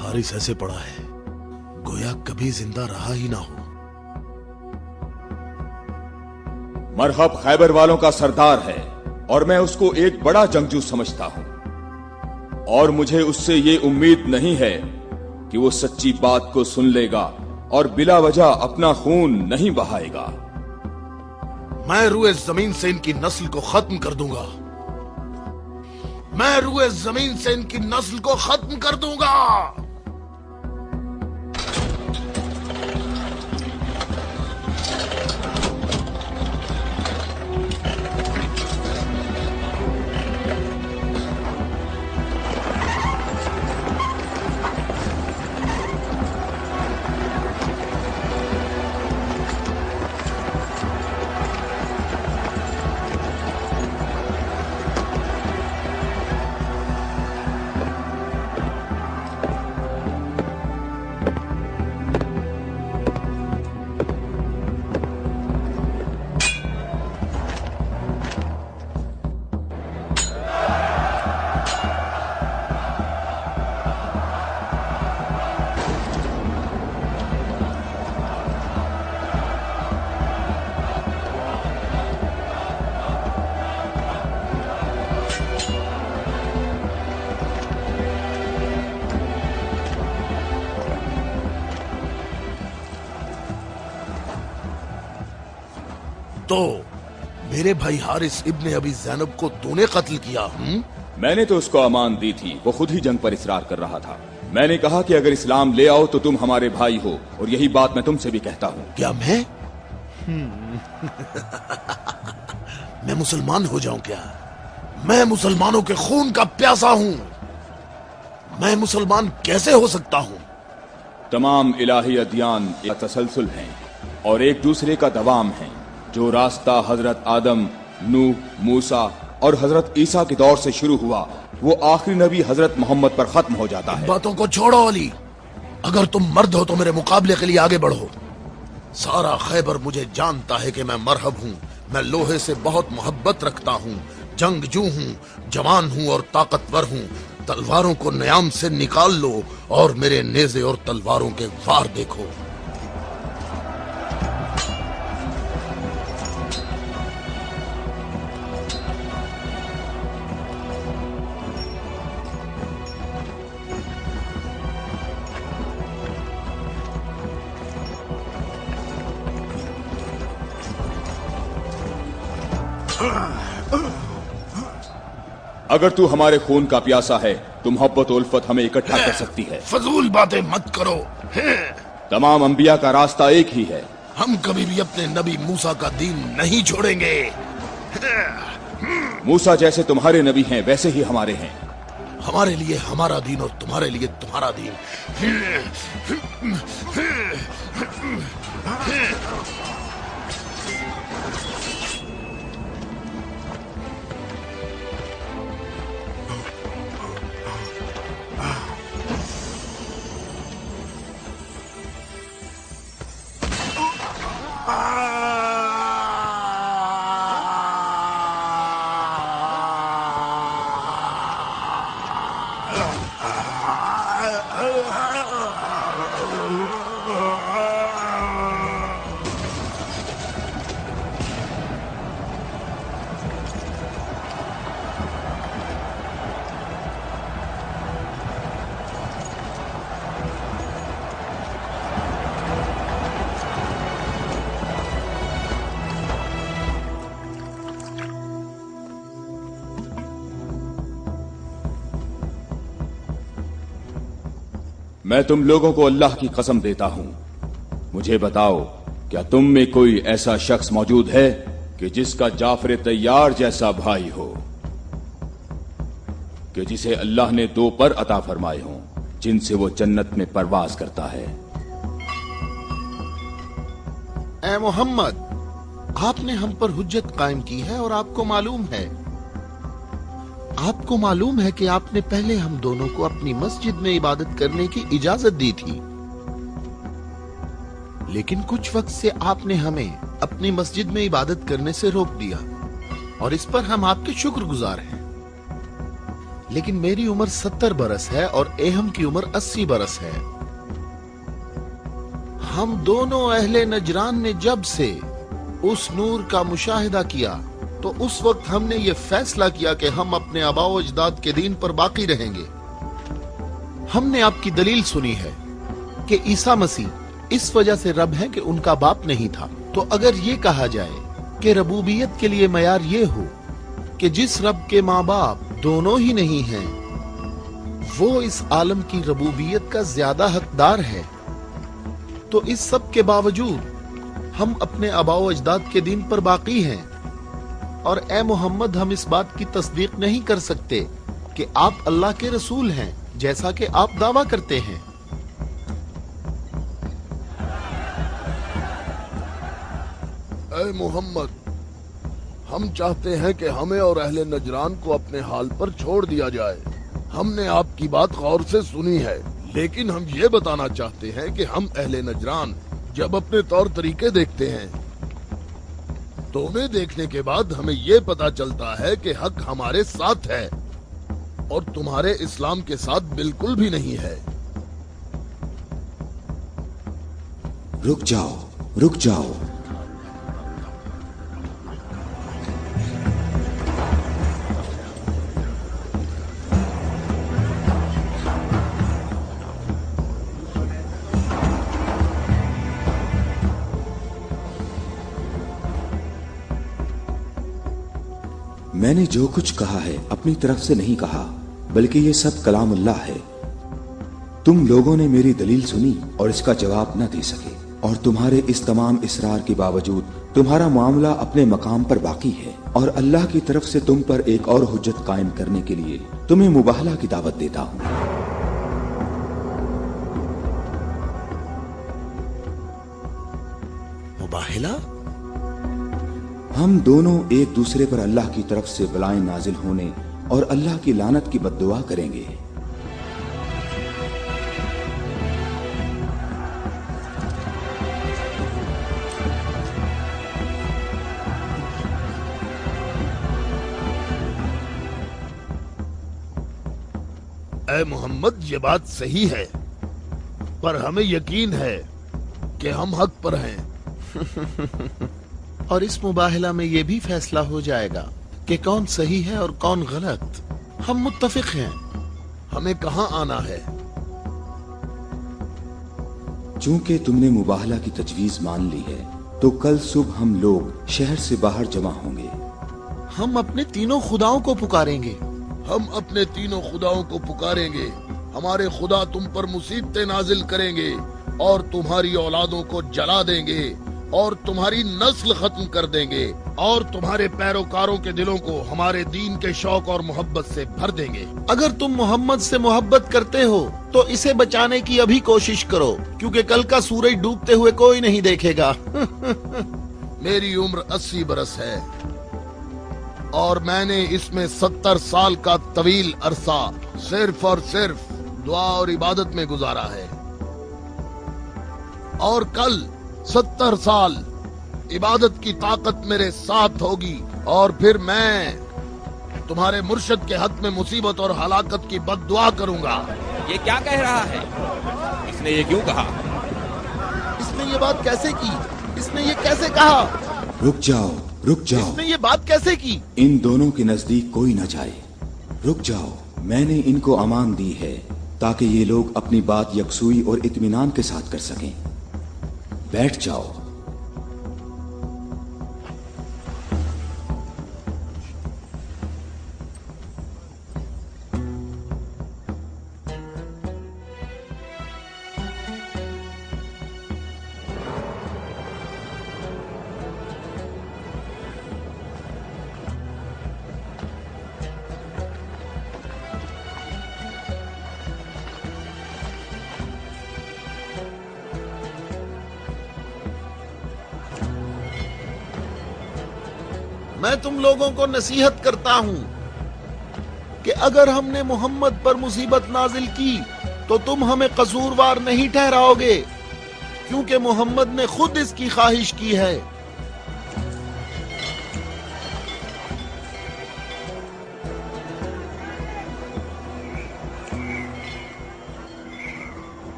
हारिस ऐसे पड़ा है गोया कभी जिंदा रहा ही ना हो। मरहब खैबर वालों का सरदार है और मैं उसको एक बड़ा जंगजू समझता हूं, और मुझे उससे ये उम्मीद नहीं है कि वो सच्ची बात को सुन लेगा और बिला वजह अपना खून नहीं बहाएगा। मैं रुए जमीन से इनकी नस्ल को खत्म कर दूंगा। मैं रुए जमीन से इनकी नस्ल को खत्म कर दूंगा। तो मेरे भाई हारिस इब्ने अबी ज़ैनब को तूने कत्ल किया? मैंने तो उसको अमान दी थी, वो खुद ही जंग पर इसरार कर रहा था। मैंने कहा कि अगर इस्लाम ले आओ तो तुम हमारे भाई हो, और यही बात मैं तुमसे भी कहता हूँ। क्या मैं मैं मुसलमान हो जाऊं क्या? मैं मुसलमानों के खून का प्यासा हूँ। मैं मुसलमान कैसे हो सकता हूँ? तमाम इलाही अदियान एक तसलसल हैं और एक दूसरे का दवाम है। जो रास्ता हजरत आदम, नूह, मूसा और हजरत ईसा के दौर से शुरू हुआ, वो आखिरी नबी हजरत मोहम्मद पर खत्म हो जाता है। बातों को छोड़ो अली, अगर तुम मर्द हो तो मेरे मुकाबले के लिए आगे बढ़ो। सारा खैबर मुझे जानता है कि मैं मरहब हूँ। मैं लोहे से बहुत मोहब्बत रखता हूँ, जंगजू हूँ, जवान हूँ और ताकतवर हूँ। तलवारों को न्याम से निकाल लो और मेरे नेज़े और तलवारों के वार देखो। अगर तू हमारे खून का प्यासा है तो मोहब्बत उल्फत हमें इकट्ठा कर सकती है। फजूल बातें मत करो। तमाम अंबिया का रास्ता एक ही है। हम कभी भी अपने नबी मूसा का दीन नहीं छोड़ेंगे। मूसा जैसे तुम्हारे नबी हैं वैसे ही हमारे हैं। हमारे लिए हमारा दीन और तुम्हारे लिए तुम्हारा दीन। मैं तुम लोगों को अल्लाह की कसम देता हूं, मुझे बताओ क्या तुम में कोई ऐसा शख्स मौजूद है कि जिसका जाफर तैयार जैसा भाई हो, कि जिसे अल्लाह ने 2 पर अता फरमाए हों जिनसे वो जन्नत में परवाज करता है। ए मोहम्मद, आपने हम पर हुज्जत कायम की है और आपको मालूम है कि आपने पहले हम दोनों को अपनी मस्जिद में इबादत करने की इजाजत दी थी, लेकिन कुछ वक्त से आपने हमें अपनी मस्जिद में इबादत करने से रोक दिया और इस पर हम आपके शुक्रगुजार हैं। लेकिन मेरी उम्र 70 बरस है और एहम की उम्र 80 बरस है। हम दोनों अहले नजरान ने जब से उस नूर का मुशाहिदा किया तो उस वक्त हमने ये फैसला किया कि हम अपने आबाओ अजदाद के दीन पर बाकी रहेंगे। हमने आपकी दलील सुनी है कि ईसा मसीह इस वजह से रब है कि उनका बाप नहीं था। तो अगर ये कहा जाए कि रबूबियत के लिए मयार ये हो कि जिस रब के माँ बाप दोनों ही नहीं हैं, वो इस आलम की रबूबियत का ज्यादा हकदार है, तो इस सब के बावजूद हम अपने आबाओ अजदाद के दीन पर बाकी हैं। और ए मोहम्मद, हम इस बात की तस्दीक नहीं कर सकते कि आप अल्लाह के रसूल हैं, जैसा कि आप दावा करते हैं। ए मोहम्मद, हम चाहते हैं कि हमें और अहले नजरान को अपने हाल पर छोड़ दिया जाए। हमने आपकी बात गौर से सुनी है, लेकिन हम ये बताना चाहते हैं कि हम अहले नजरान जब अपने तौर तरीके देखते हैं तो उन्हें देखने के बाद हमें ये पता चलता है कि हक हमारे साथ है और तुम्हारे इस्लाम के साथ बिल्कुल भी नहीं है। रुक जाओ, रुक जाओ। मैंने जो कुछ कहा है अपनी तरफ से नहीं कहा, बल्कि ये सब कलाम अल्लाह है। तुम लोगों ने मेरी दलील सुनी और इसका जवाब न दे सके, और तुम्हारे इस तमाम इसरार के बावजूद तुम्हारा मामला अपने मकाम पर बाकी है। और अल्लाह की तरफ से तुम पर एक और हुज्जत कायम करने के लिए तुम्हें मुबाहला की दावत देता हूँ। मुबाहला? हम दोनों एक दूसरे पर अल्लाह की तरफ से बलाएं नाजिल होने और अल्लाह की लानत की बद्दुआ करेंगे। ए मोहम्मद, ये बात सही है, पर हमें यकीन है कि हम हक पर हैं। और इस मुबाहला में ये भी फैसला हो जाएगा कि कौन सही है और कौन गलत। हम मुत्तफिक हैं। हमें कहाँ आना है? चूंकि तुमने मुबाहला की तजवीज मान ली है, तो कल सुबह हम लोग शहर से बाहर जमा होंगे। हम अपने तीनों खुदाओं को पुकारेंगे। हम अपने तीनों खुदाओं को पुकारेंगे। हमारे खुदा तुम पर मुसीबतें नाजिल करेंगे और तुम्हारी औलादों को जला देंगे और तुम्हारी नस्ल खत्म कर देंगे और तुम्हारे पैरोकारों के दिलों को हमारे दीन के शौक और मोहब्बत से भर देंगे। अगर तुम मोहम्मद से मोहब्बत करते हो तो इसे बचाने की अभी कोशिश करो, क्योंकि कल का सूरज डूबते हुए कोई नहीं देखेगा। मेरी उम्र 80 बरस है और मैंने इसमें 70 साल का तवील अरसा सिर्फ और सिर्फ दुआ और इबादत में गुजारा है, और कल 70 साल इबादत की ताकत मेरे साथ होगी और फिर मैं तुम्हारे मुर्शद के हक में मुसीबत और हलाकत की बद्दुआ करूंगा। ये क्या कह रहा है? इसने ये क्यों कहा? इसने ये बात कैसे की? इसने ये कैसे कहा? रुक जाओ, रुक जाओ। इसने ये बात कैसे की? इन दोनों के नजदीक कोई न जाए। रुक जाओ, मैंने इनको अमान दी है ताकि ये लोग अपनी बात यकसुई और इत्मीनान के साथ कर सकें। बैठ जाओ। मैं तुम लोगों को नसीहत करता हूं कि अगर हमने मोहम्मद पर मुसीबत नाजिल की तो तुम हमें कसूरवार नहीं ठहराओगे, क्योंकि मोहम्मद ने खुद इसकी ख्वाहिश की है।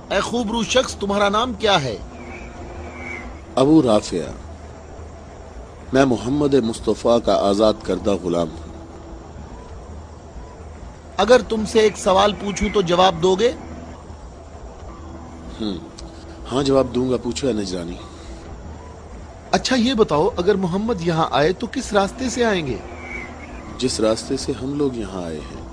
ए खूबरू शख्स, तुम्हारा नाम क्या है? अबू राफिया, मैं मोहम्मद मुस्तफ़ा का आजाद करदा गुलाम हूं। अगर तुमसे एक सवाल पूछूं तो जवाब दोगे? हाँ, जवाब दूंगा। पूछो है नजरानी। अच्छा ये बताओ, अगर मोहम्मद यहाँ आए तो किस रास्ते से आएंगे? जिस रास्ते से हम लोग यहाँ आए हैं,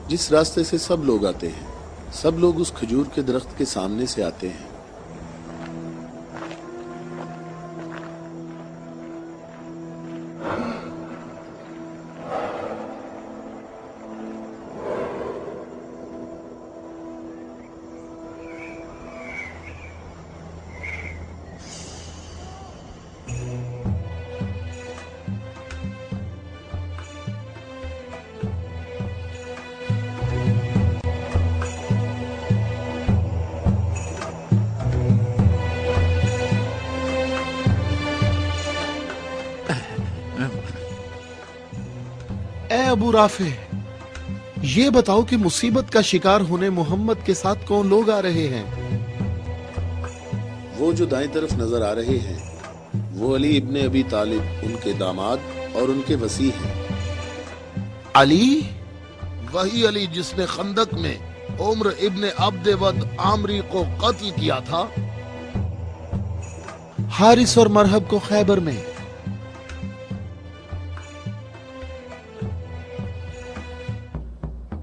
जिस रास्ते से सब लोग आते हैं, सब लोग उस खजूर के दरख्त के सामने से आते हैं। अबू राफे, ये बताओ कि मुसीबत का शिकार होने मोहम्मद के साथ कौन लोग आ रहे हैं? वो जो दाएं तरफ नजर आ रहे हैं, वो अली इब्ने अबी तालिब, उनके दामाद और उनके वसी हैं। अली? वही अली जिसने खंदक में उम्र इब्ने अब्दवद आमरी को कत्ल किया था। हारिस और मरहब को खैबर में।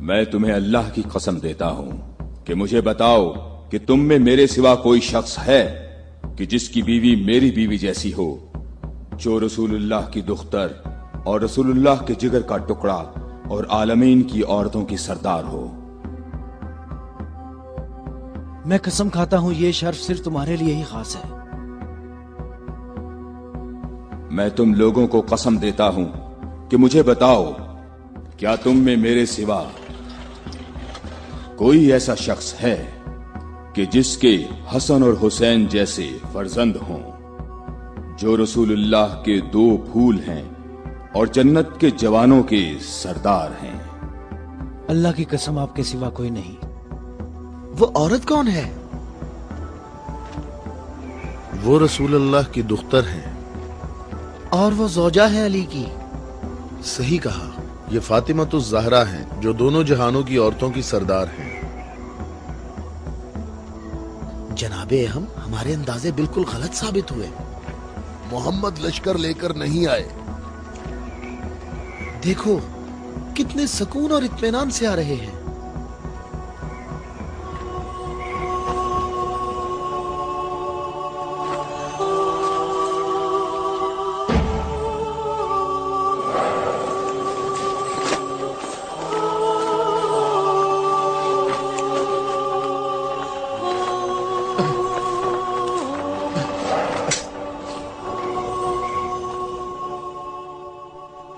मैं तुम्हें अल्लाह की कसम देता हूं कि मुझे बताओ कि तुम में मेरे सिवा कोई शख्स है कि जिसकी बीवी मेरी बीवी जैसी हो, जो रसूलुल्लाह की दुख्तर और रसूलुल्लाह के जिगर का टुकड़ा और आलमीन की औरतों की सरदार हो। मैं कसम खाता हूं ये शर्फ सिर्फ तुम्हारे लिए ही खास है। मैं तुम लोगों को कसम देता हूं कि मुझे बताओ, क्या तुम में मेरे सिवा कोई ऐसा शख्स है कि जिसके हसन और हुसैन जैसे फर्जंद हों, जो रसूलुल्लाह के दो फूल हैं और जन्नत के जवानों के सरदार हैं? अल्लाह की कसम आपके सिवा कोई नहीं। वो औरत कौन है? वो रसूलुल्लाह की दुख्तर है। और वो ज़ौजा है अली की। सही कहा, ये फातिमा तो ज़हरा हैं, जो दोनों जहानों की औरतों की सरदार हैं। जनाबे हम हमारे अंदाजे बिल्कुल गलत साबित हुए। मोहम्मद लश्कर लेकर नहीं आए। देखो कितने सुकून और इत्मीनान से आ रहे हैं।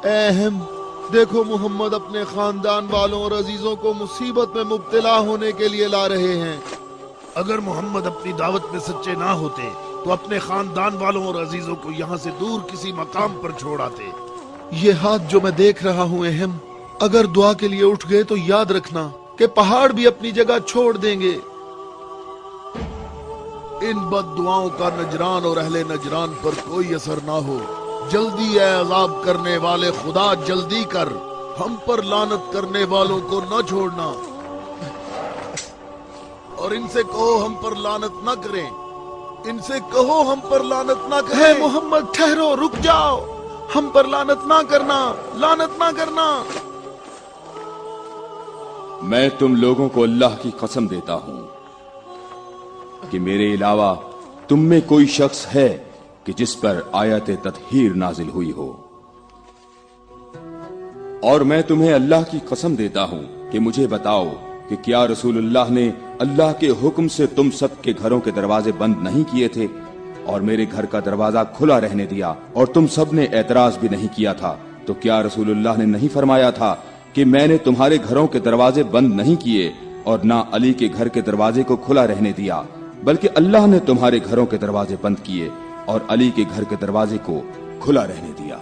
अहम, देखो मोहम्मद अपने खानदान वालों और अजीजों को मुसीबत में मुब्तला होने के लिए ला रहे हैं। अगर मोहम्मद अपनी दावत में सच्चे ना होते तो अपने खानदान वालों और अजीजों को यहाँ से दूर किसी मकाम पर छोड़ आते। ये हाथ जो मैं देख रहा हूँ अहम, अगर दुआ के लिए उठ गए तो याद रखना कि पहाड़ भी अपनी जगह छोड़ देंगे। इन बद्दुआओं का नजरान और अहले नजरान पर कोई असर ना हो। जल्दी है अज़ाब करने वाले खुदा, जल्दी कर, हम पर लानत करने वालों को न छोड़ना। और इनसे कहो हम पर लानत न करें। इनसे कहो हम पर लानत न करें। मोहम्मद ठहरो, रुक जाओ, हम पर लानत ना करना, लानत ना करना। मैं तुम लोगों को अल्लाह की कसम देता हूं कि मेरे अलावा तुम में कोई शख्स है कि जिस पर आयत तत्हीर नाजिल हुई हो। और मैं तुम्हें अल्लाह की कसम देता हूं कि मुझे बताओ कि क्या रसूलुल्लाह ने अल्लाह के हुक्म से तुम सब के घरों के दरवाजे बंद नहीं किए थे और मेरे घर का दरवाजा खुला रहने दिया और तुम सब ने एतराज भी नहीं किया था? तो क्या रसूलुल्लाह ने नहीं फरमाया था कि मैंने तुम्हारे घरों के दरवाजे बंद नहीं किए और ना अली के घर के दरवाजे को खुला रहने दिया, बल्कि अल्लाह ने तुम्हारे घरों के दरवाजे बंद किए और अली के घर के दरवाजे को खुला रहने दिया।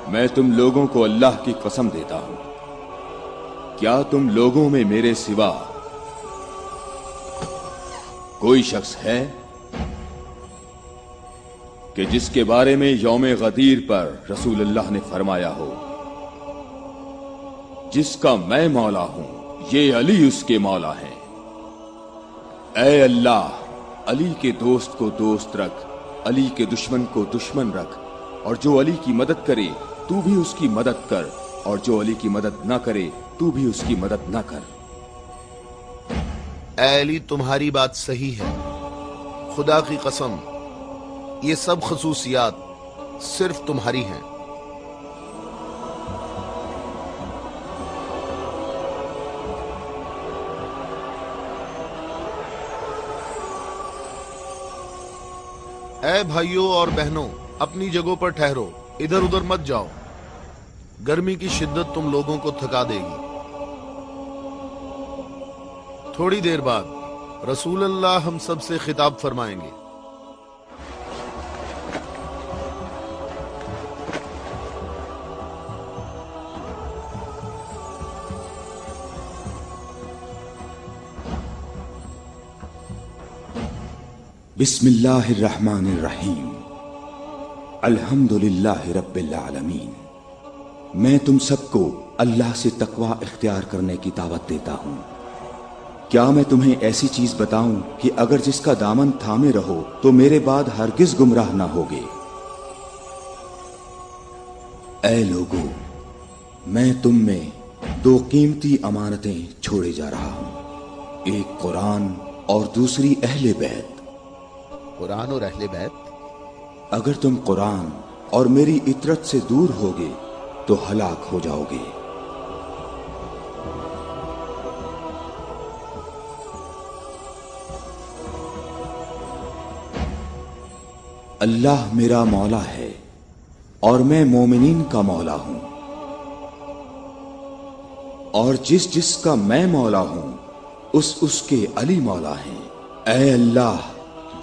मैं तुम लोगों को अल्लाह की कसम देता हूं, क्या तुम लोगों में मेरे सिवा कोई शख्स है कि जिसके बारे में यौम गदीर पर रसूलुल्लाह ने फरमाया हो, जिसका मैं मौला हूं, ये अली उसके मौला हैं। ऐ अल्लाह, अली के दोस्त को दोस्त रख, अली के दुश्मन को दुश्मन रख, और जो अली की मदद करे तू भी उसकी मदद कर, और जो अली की मदद ना करे तू भी उसकी मदद ना कर। ऐ अली, तुम्हारी बात सही है, खुदा की कसम ये सब खसूसियात सिर्फ तुम्हारी हैं। ऐ भाइयों और बहनों, अपनी जगहों पर ठहरो, इधर उधर मत जाओ, गर्मी की शिद्दत तुम लोगों को थका देगी। थोड़ी देर बाद रसूलुल्लाह हम सब से खिताब फरमाएंगे। बिस्मिल्लाहिर्रहमानिर्रहीम, अल्हम्दुलिल्लाहि रब्बिल आलमीन। मैं तुम सबको अल्लाह से तकवा इख्तियार करने की दावत देता हूं। क्या मैं तुम्हें ऐसी चीज बताऊं कि अगर जिसका दामन थामे रहो तो मेरे बाद हरगिज गुमराह ना होगे। ऐ लोगों, मैं तुम में दो कीमती अमानतें छोड़े जा रहा हूं, एक कुरान और दूसरी अहले बैत। कुरान और अहले बैत? अगर तुम कुरान और मेरी इतरत से दूर होगे तो हलाक हो जाओगे। अल्लाह मेरा मौला है और मैं मोमिनीन का मौला हूं, और जिसका मैं मौला हूं उसके अली मौला हैं। ऐ अल्लाह,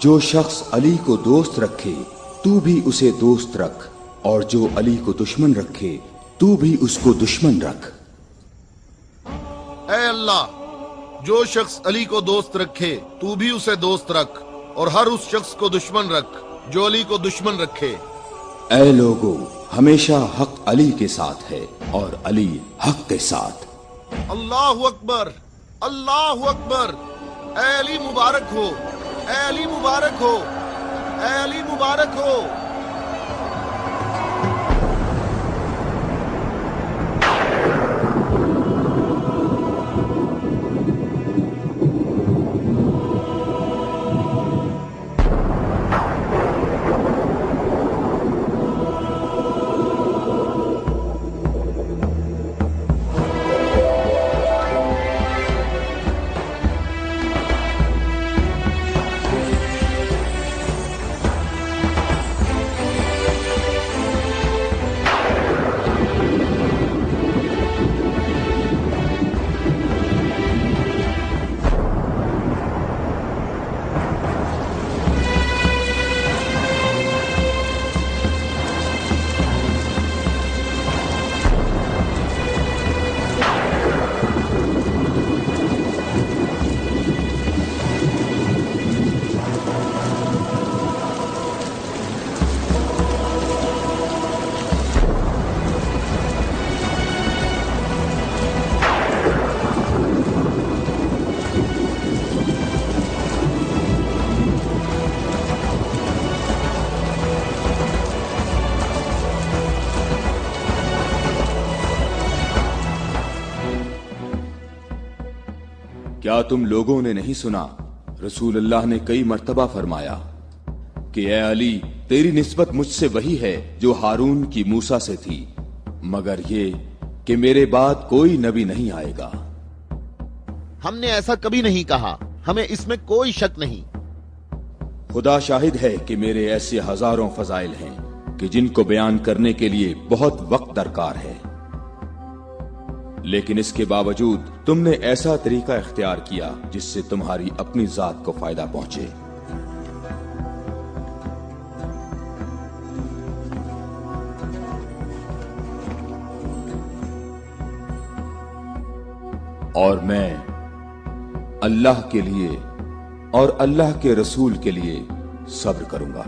जो शख्स अली को दोस्त रखे तू भी उसे दोस्त रख, और जो अली को दुश्मन रखे तू भी उसको दुश्मन रख। ऐ अल्लाह, जो शख्स अली को दोस्त रखे तू भी उसे दोस्त रख, और हर उस शख्स को दुश्मन रख जो अली को दुश्मन रखे। ऐ लोगों, हमेशा हक अली के साथ है और अली हक के साथ। अल्लाहु अकबर, अल्लाहु अकबर। ऐ अली मुबारक हो, ऐ अली मुबारक हो, ऐ अली मुबारक हो। क्या तुम लोगों ने नहीं सुना, रसूलुल्लाह ने कई मर्तबा फरमाया कि ऐ अली, तेरी निस्बत मुझसे वही है जो हारून की मूसा से थी, मगर ये कि मेरे बाद कोई नबी नहीं आएगा। हमने ऐसा कभी नहीं कहा, हमें इसमें कोई शक नहीं। खुदा शाहिद है कि मेरे ऐसे हजारों फजाइल हैं कि जिनको बयान करने के लिए बहुत वक्त दरकार है, लेकिन इसके बावजूद तुमने ऐसा तरीका इख्तियार किया जिससे तुम्हारी अपनी जात को फायदा पहुंचे। और मैं अल्लाह के लिए और अल्लाह के रसूल के लिए सब्र करूंगा।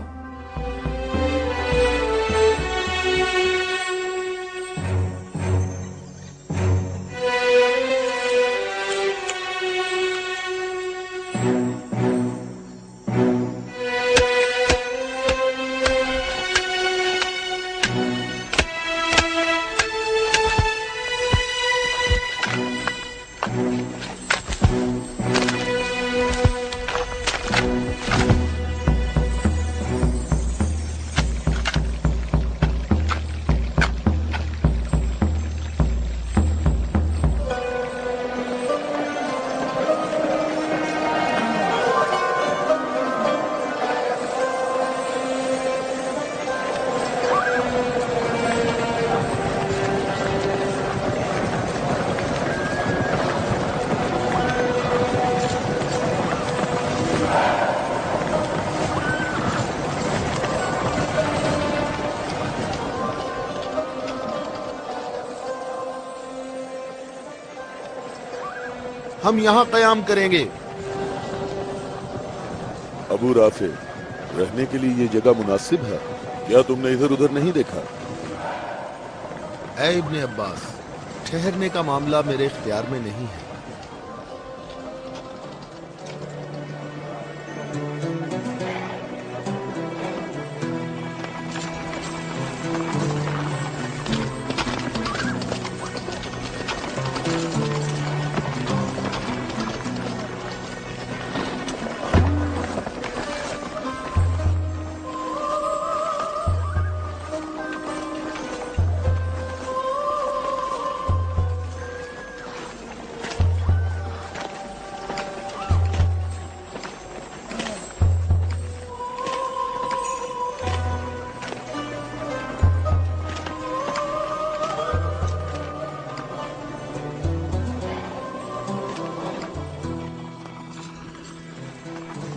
हम यहाँ कयाम करेंगे। अबू राफे, रहने के लिए ये जगह मुनासिब है? क्या तुमने इधर उधर नहीं देखा? ऐ इब्ने अब्बास, ठहरने का मामला मेरे इख्तियार में नहीं है।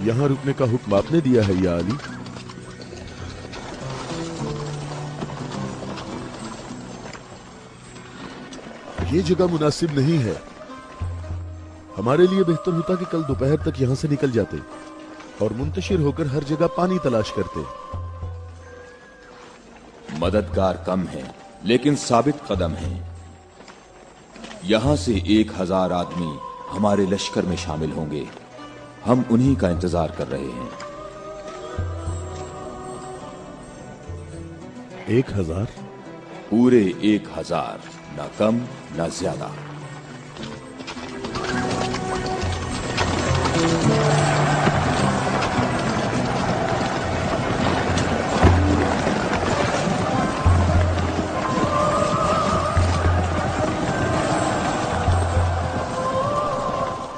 यहाँ रुकने का हुक्म आपने दिया है या अली? ये जगह मुनासिब नहीं है। हमारे लिए बेहतर होता कि कल दोपहर तक यहाँ से निकल जाते और मुंतशिर होकर हर जगह पानी तलाश करते। मददगार कम है लेकिन साबित कदम है। यहां से 1000 आदमी हमारे लश्कर में शामिल होंगे। हम उन्हीं का इंतजार कर रहे हैं। 1000? पूरे 1000, ना कम ना ज्यादा।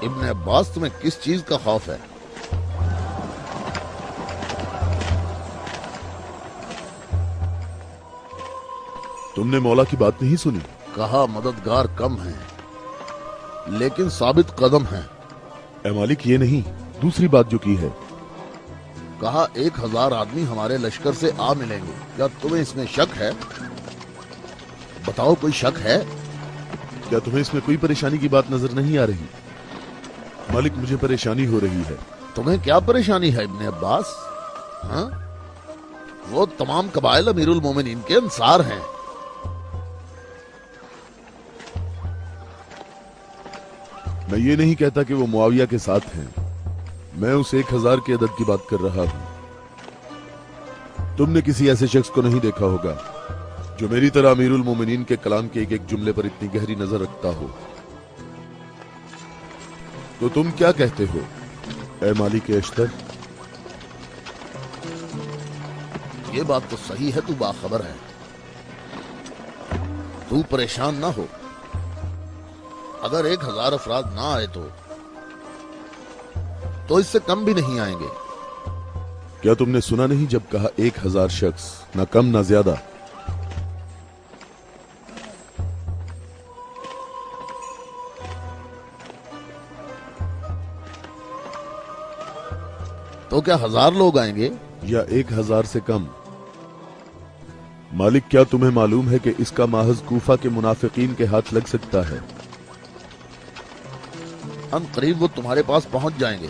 इब्ने अब्बास, तुम्हें किस चीज का खौफ है? तुमने मौला की बात नहीं सुनी? कहा मददगार कम हैं, लेकिन साबित कदम हैं। ए मालिक, ये नहीं, दूसरी बात जो की है। कहा 1000 आदमी हमारे लश्कर से आ मिलेंगे। क्या तुम्हें इसमें शक है? बताओ, कोई शक है? क्या तुम्हें इसमें कोई परेशानी की बात नजर नहीं आ रही? मालिक, मुझे परेशानी हो रही है। तुम्हें क्या परेशानी है इब्ने अब्बास? हाँ? वो तमाम कबाइल अमीरुल मोमिनीन के अंसार हैं। मैं ये नहीं कहता कि वो मुआविया के साथ हैं। मैं उस 1000 के अदद की बात कर रहा हूं। तुमने किसी ऐसे शख्स को नहीं देखा होगा जो मेरी तरह अमीरुल मोमिनीन के कलाम के एक एक जुमले पर इतनी गहरी नजर रखता हो। तो तुम क्या कहते हो ए मालिक अश्तर? ये बात तो सही है, तू बाखबर है। तू परेशान ना हो। अगर 1000 अफराद ना आए तो इससे कम भी नहीं आएंगे। क्या तुमने सुना नहीं जब कहा 1000 शख्स, ना कम ना ज्यादा? तो क्या 1000 लोग आएंगे या 1000 से कम? मालिक, क्या तुम्हें मालूम है कि इसका माहज कूफा के मुनाफिकीन के हाथ लग सकता है? अन करीब वो तुम्हारे पास पहुंच जाएंगे।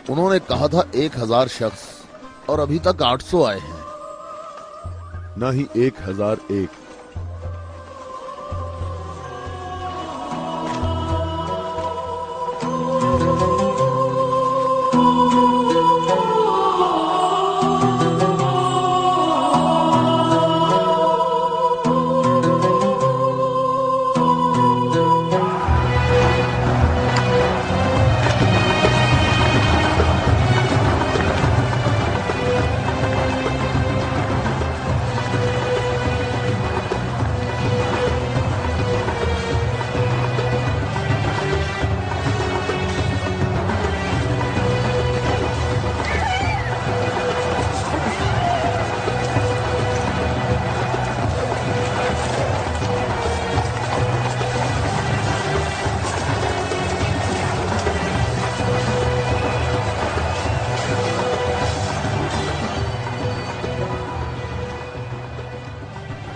उन्होंने कहा था 1000 शख्स और अभी तक 800 आए हैं। ना ही 1001।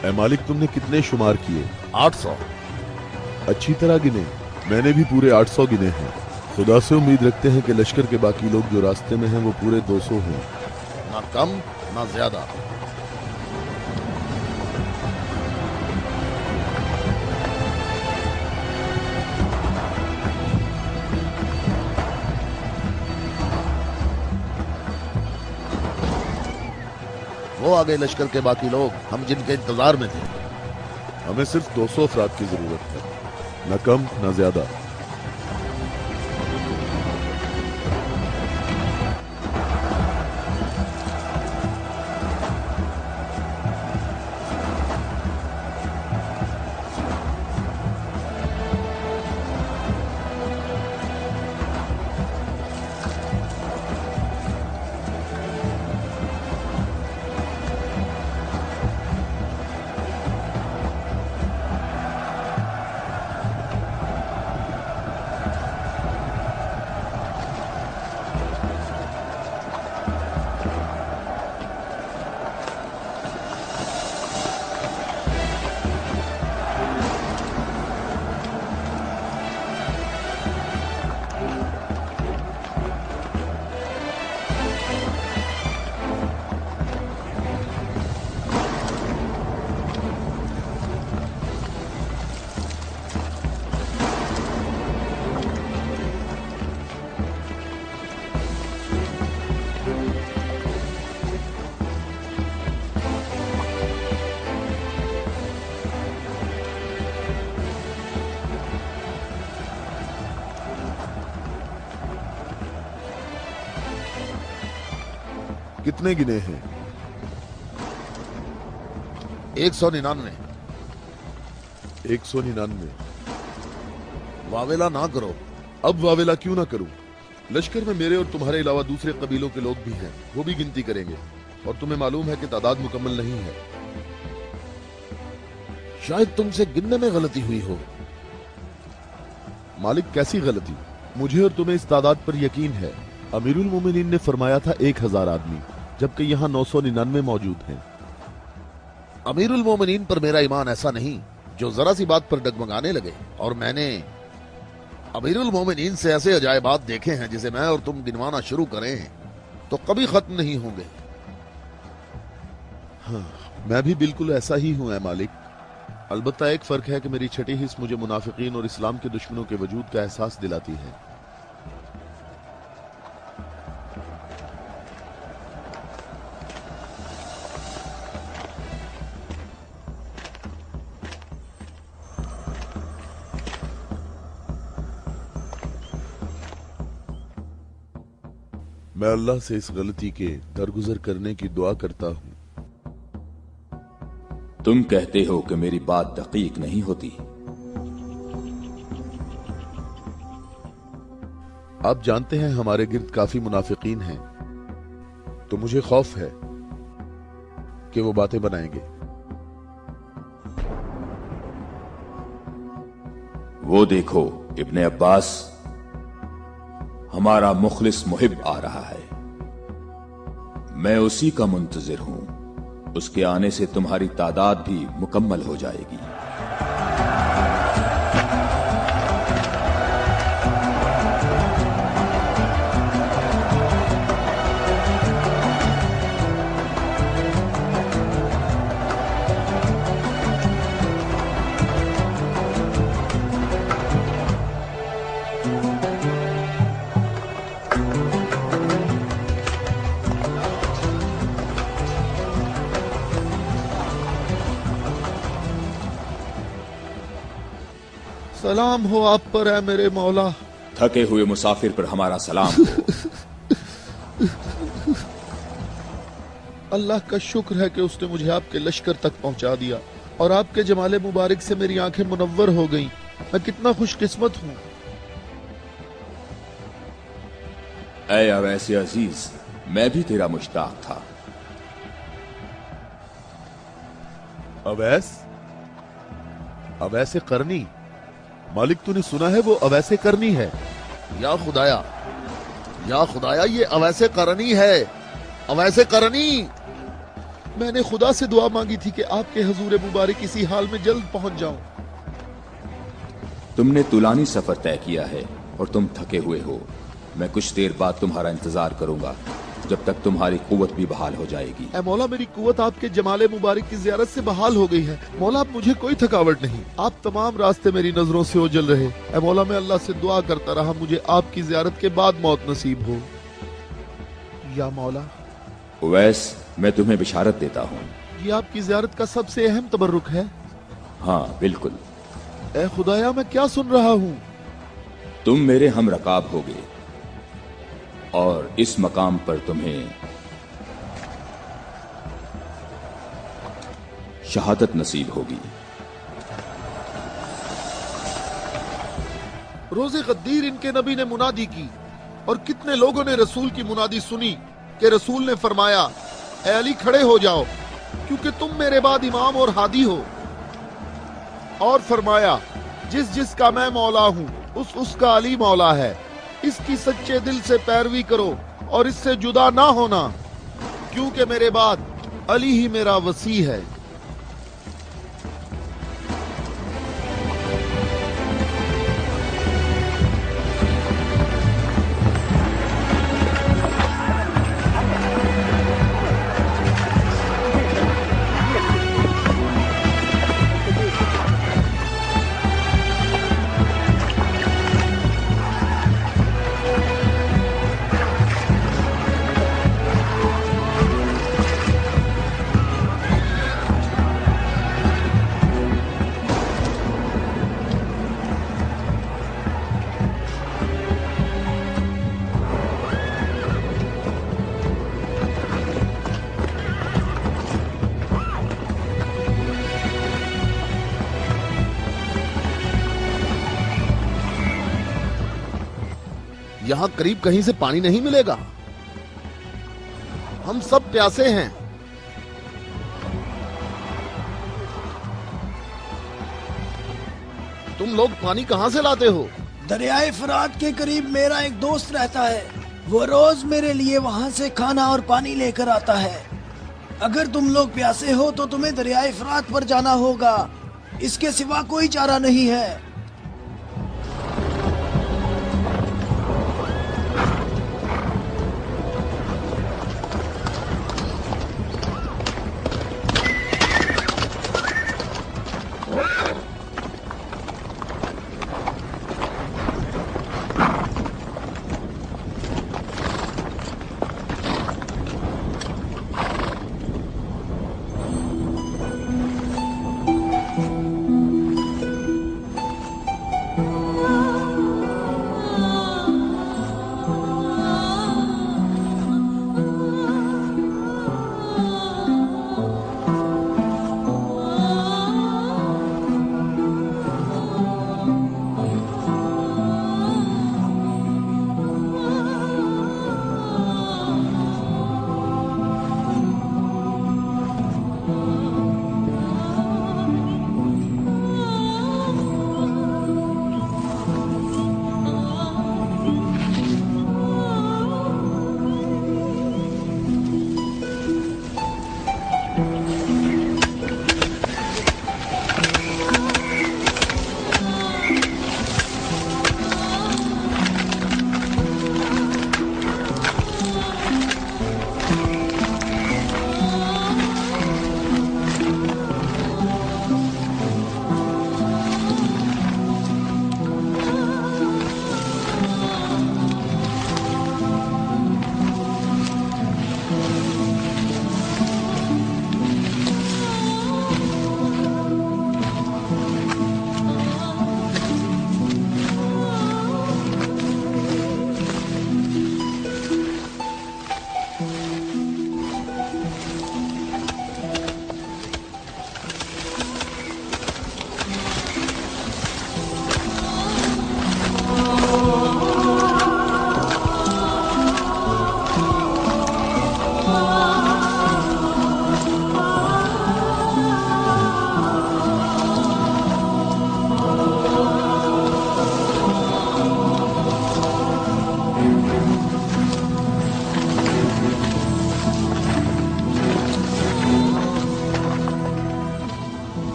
ए मालिक, तुमने कितने शुमार किए? 800। अच्छी तरह गिने? मैंने भी पूरे 800 गिने हैं। खुदा से उम्मीद रखते हैं कि लश्कर के बाकी लोग जो रास्ते में हैं वो पूरे 200 हों। ना कम ना ज्यादा। वो आ गए लश्कर के बाकी लोग, हम जिनके इंतजार में थे। हमें सिर्फ 200 अफराद की जरूरत है, न कम न ज्यादा। कितने गिने हैं? 199। 199। वावेला ना करो। अब वावेला क्यों ना करूं? लश्कर में मेरे और तुम्हारे अलावा दूसरे कबीलों के लोग भी हैं, वो भी गिनती करेंगे, और तुम्हें मालूम है कि तादाद मुकम्मल नहीं है। शायद तुमसे गिनने में गलती हुई हो। मालिक, कैसी गलती? मुझे और तुम्हें इस तादाद पर यकीन है। अमीरुल मोमिनीन ने फरमाया था 1000 आदमी, जबकि यहाँ 999 मौजूद हैं। अमीरुल मोमिनीन पर मेरा ईमान ऐसा नहीं जो जरा सी बात पर डगमगाने लगे। और मैंने अमीरुल मोमिनीन से ऐसे अजायबात देखे हैं जिसे मैं और तुम गिनवाना शुरू करें तो कभी खत्म नहीं होंगे। हाँ, मैं भी बिल्कुल ऐसा ही हूं ऐ मालिक। अलबत्ता एक फर्क है कि मेरी छठी हिस्स मुझे मुनाफिकीन और इस्लाम के दुश्मनों के वजूद का एहसास दिलाती है। मैं अल्लाह से इस गलती के दरगुजर करने की दुआ करता हूं। तुम कहते हो कि मेरी बात दकीक नहीं होती। आप जानते हैं हमारे गिर्द काफी मुनाफिकीन हैं, तो मुझे खौफ है कि वो बातें बनाएंगे। वो देखो, इब्ने अब्बास, हमारा मुखलिस मुहिब आ रहा है। मैं उसी का मुंतजिर हूं। उसके आने से तुम्हारी तादाद भी मुकम्मल हो जाएगी। सलाम हो आप पर है मेरे मौला। थके हुए मुसाफिर पर हमारा सलाम हो। अल्लाह का शुक्र है कि उसने मुझे आपके लश्कर तक पहुंचा दिया और आपके जमाले मुबारक से मेरी आंखें मुनव्वर हो गईं। मैं कितना खुशकिस्मत हूँ। ऐ अवैस अजीज, मैं भी तेरा मुश्ताक था। अवैस? अवैसे करनी? मालिक तूने सुना है वो अवैसे करनी है? या खुदाया ये अवैसे करनी है, अवैसे करनी। मैंने खुदा से दुआ मांगी थी कि आपके हजूर मुबारक इसी हाल में जल्द पहुंच जाऊं। तुमने तुलानी सफर तय किया है और तुम थके हुए हो। मैं कुछ देर बाद तुम्हारा इंतजार करूंगा जब तक तुम्हारी कुव्वत भी बहाल हो जाएगी। ऐ मौला, मेरी कुव्वत आपके जमाले मुबारक की ज़ियारत से बहाल हो गई है। मौला, अब मुझे कोई थकावट नहीं। आप तमाम रास्ते मेरी नजरों से ओझल रहे। ऐ मौला, मैं अल्लाह से दुआ करता रहा मुझे आपकी ज़ियारत के बाद मौत नसीब हो। या मौला। उवैस, मैं तुम्हें बिशारत देता हूँ। ये आपकी ज़ियारत का सबसे अहम तबर्रुक है। हाँ बिल्कुल। ऐ खुदाया, मैं क्या सुन रहा हूँ? तुम मेरे हम रकाब होगे और इस मकाम पर तुम्हें शहादत नसीब होगी। रोज़े गद्दीर इनके नबी ने मुनादी की और कितने लोगों ने रसूल की मुनादी सुनी कि रसूल ने फरमाया, ऐ अली खड़े हो जाओ क्योंकि तुम मेरे बाद इमाम और हादी हो। और फरमाया, जिस जिसका मैं मौला हूँ उसका अली मौला है। इसकी सच्चे दिल से पैरवी करो और इससे जुदा ना होना, क्योंकि मेरे बाद अली ही मेरा वसी है। यहाँ करीब कहीं से पानी नहीं मिलेगा। हम सब प्यासे हैं। तुम लोग पानी कहाँ से लाते हो? दरियाए फरात के करीब मेरा एक दोस्त रहता है। वो रोज मेरे लिए वहाँ से खाना और पानी लेकर आता है। अगर तुम लोग प्यासे हो तो तुम्हें दरियाए फरात पर जाना होगा। इसके सिवा कोई चारा नहीं है।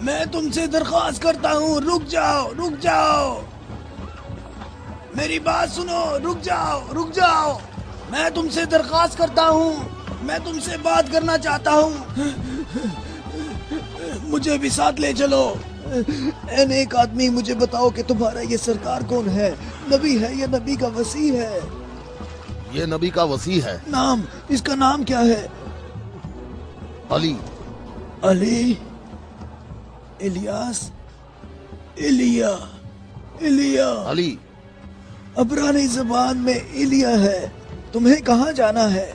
میں تم سے درخواست کرتا ہوں، رک جاؤ، رک جاؤ، میری بات سنو، رک جاؤ، رک جاؤ، میں تم سے درخواست کرتا ہوں، میں تم سے بات کرنا چاہتا ہوں، مجھے بھی ساتھ لے چلو۔ اے نیک آدمی، مجھے بتاؤ کہ تمہارا یہ سرکار کون ہے؟ نبی ہے یا نبی کا وصی ہے؟ یہ نبی کا وصی ہے۔ نام، اس کا نام کیا ہے؟ علی۔ علی، الیاس، ایلیا، ایلیا۔ علی عبرانی زبان میں ایلیا ہے۔ تمہیں کہاں جانا ہے؟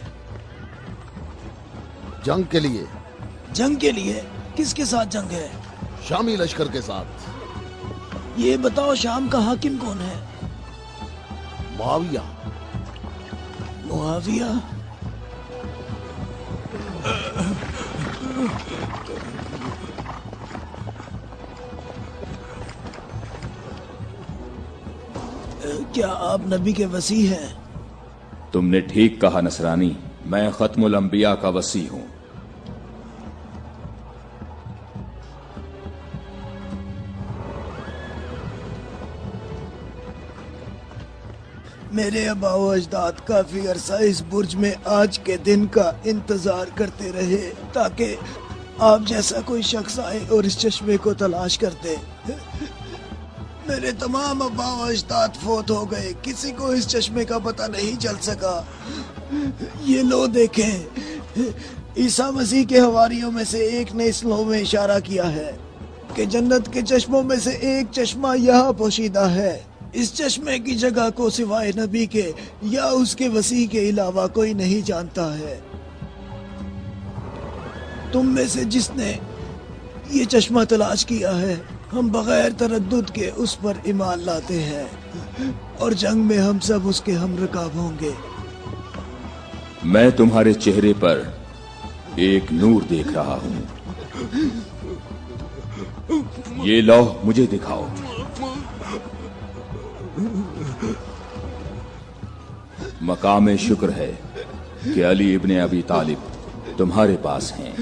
جنگ کے لیے۔ جنگ کے لیے؟ کس کے ساتھ جنگ ہے؟ شامی لشکر کے ساتھ۔ یہ بتاؤ شام کا حاکم کون ہے؟ معاویہ۔ معاویہ؟ کیا آپ نبی کے وصی ہیں؟ تم نے ٹھیک کہا نصرانی، میں ختم الانبیاء کا وصی ہوں۔ میرے آبا و اجداد کافی عرصہ اس برج میں آج کے دن کا انتظار کرتے رہے تاکہ آپ جیسا کوئی شخص آئے اور اس چشمے کو تلاش کرتے۔ میرے تمام آبا و اجداد فوت ہو گئے، کسی کو اس چشمے کا پتہ نہیں چل سکا۔ یہ لو دیکھیں، عیسیٰ مسیح کے حواریوں میں سے ایک نے اس لو میں اشارہ کیا ہے کہ جنت کے چشموں میں سے ایک چشمہ یہاں پوشیدہ ہے۔ اس چشمے کی جگہ کو سوائے نبی کے یا اس کے وصی کے علاوہ کوئی نہیں جانتا ہے۔ تم میں سے جس نے یہ چشمہ تلاش کیا ہے، ہم بغیر تردد کے اس پر ایمان لاتے ہیں اور جنگ میں ہم سب اس کے ہم رکاب ہوں گے۔ میں تمہارے چہرے پر ایک نور دیکھ رہا ہوں، یہ لوح مجھے دکھاؤ۔ مقام شکر ہے کہ علی ابن ابی طالب تمہارے پاس ہیں۔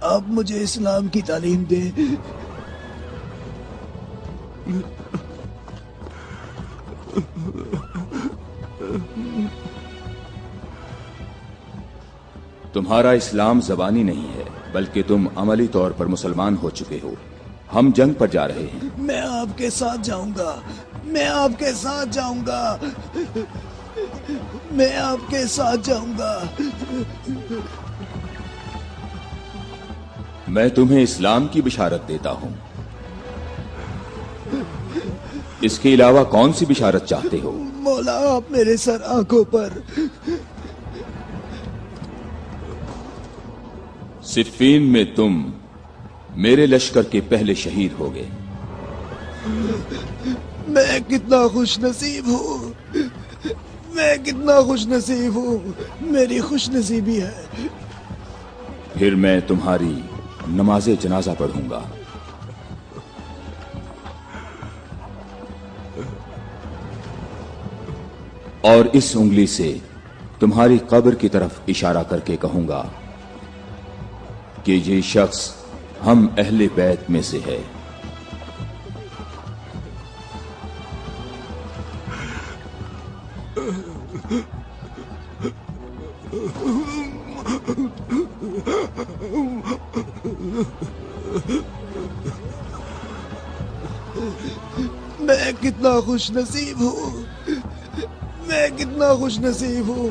آپ مجھے اسلام کی تعلیم دیں۔ تمہارا اسلام زبانی نہیں ہے بلکہ تم عملی طور پر مسلمان ہو چکے ہو۔ ہم جنگ پر جا رہے ہیں۔ میں آپ کے ساتھ جاؤں گا، میں آپ کے ساتھ جاؤں گا، میں آپ کے ساتھ جاؤں گا۔ میں تمہیں اسلام کی بشارت دیتا ہوں، اس کے علاوہ کون سی بشارت چاہتے ہو؟ مولا، آپ میرے سر آنکھوں پر۔ صفین میں تم میرے لشکر کے پہلے شہید ہو گئے۔ میں کتنا خوش نصیب ہوں، میں کتنا خوش نصیب ہوں، میری خوش نصیبی ہے۔ پھر میں تمہاری نماز جنازہ پڑھوں گا۔ اور اس انگلی سے تمہاری قبر کی طرف اشارہ کر کے کہوں گا کہ یہ شخص ہم اہل بیت میں سے ہے۔ میں کتنا خوش نصیب ہوں، میں کتنا خوش نصیب ہوں۔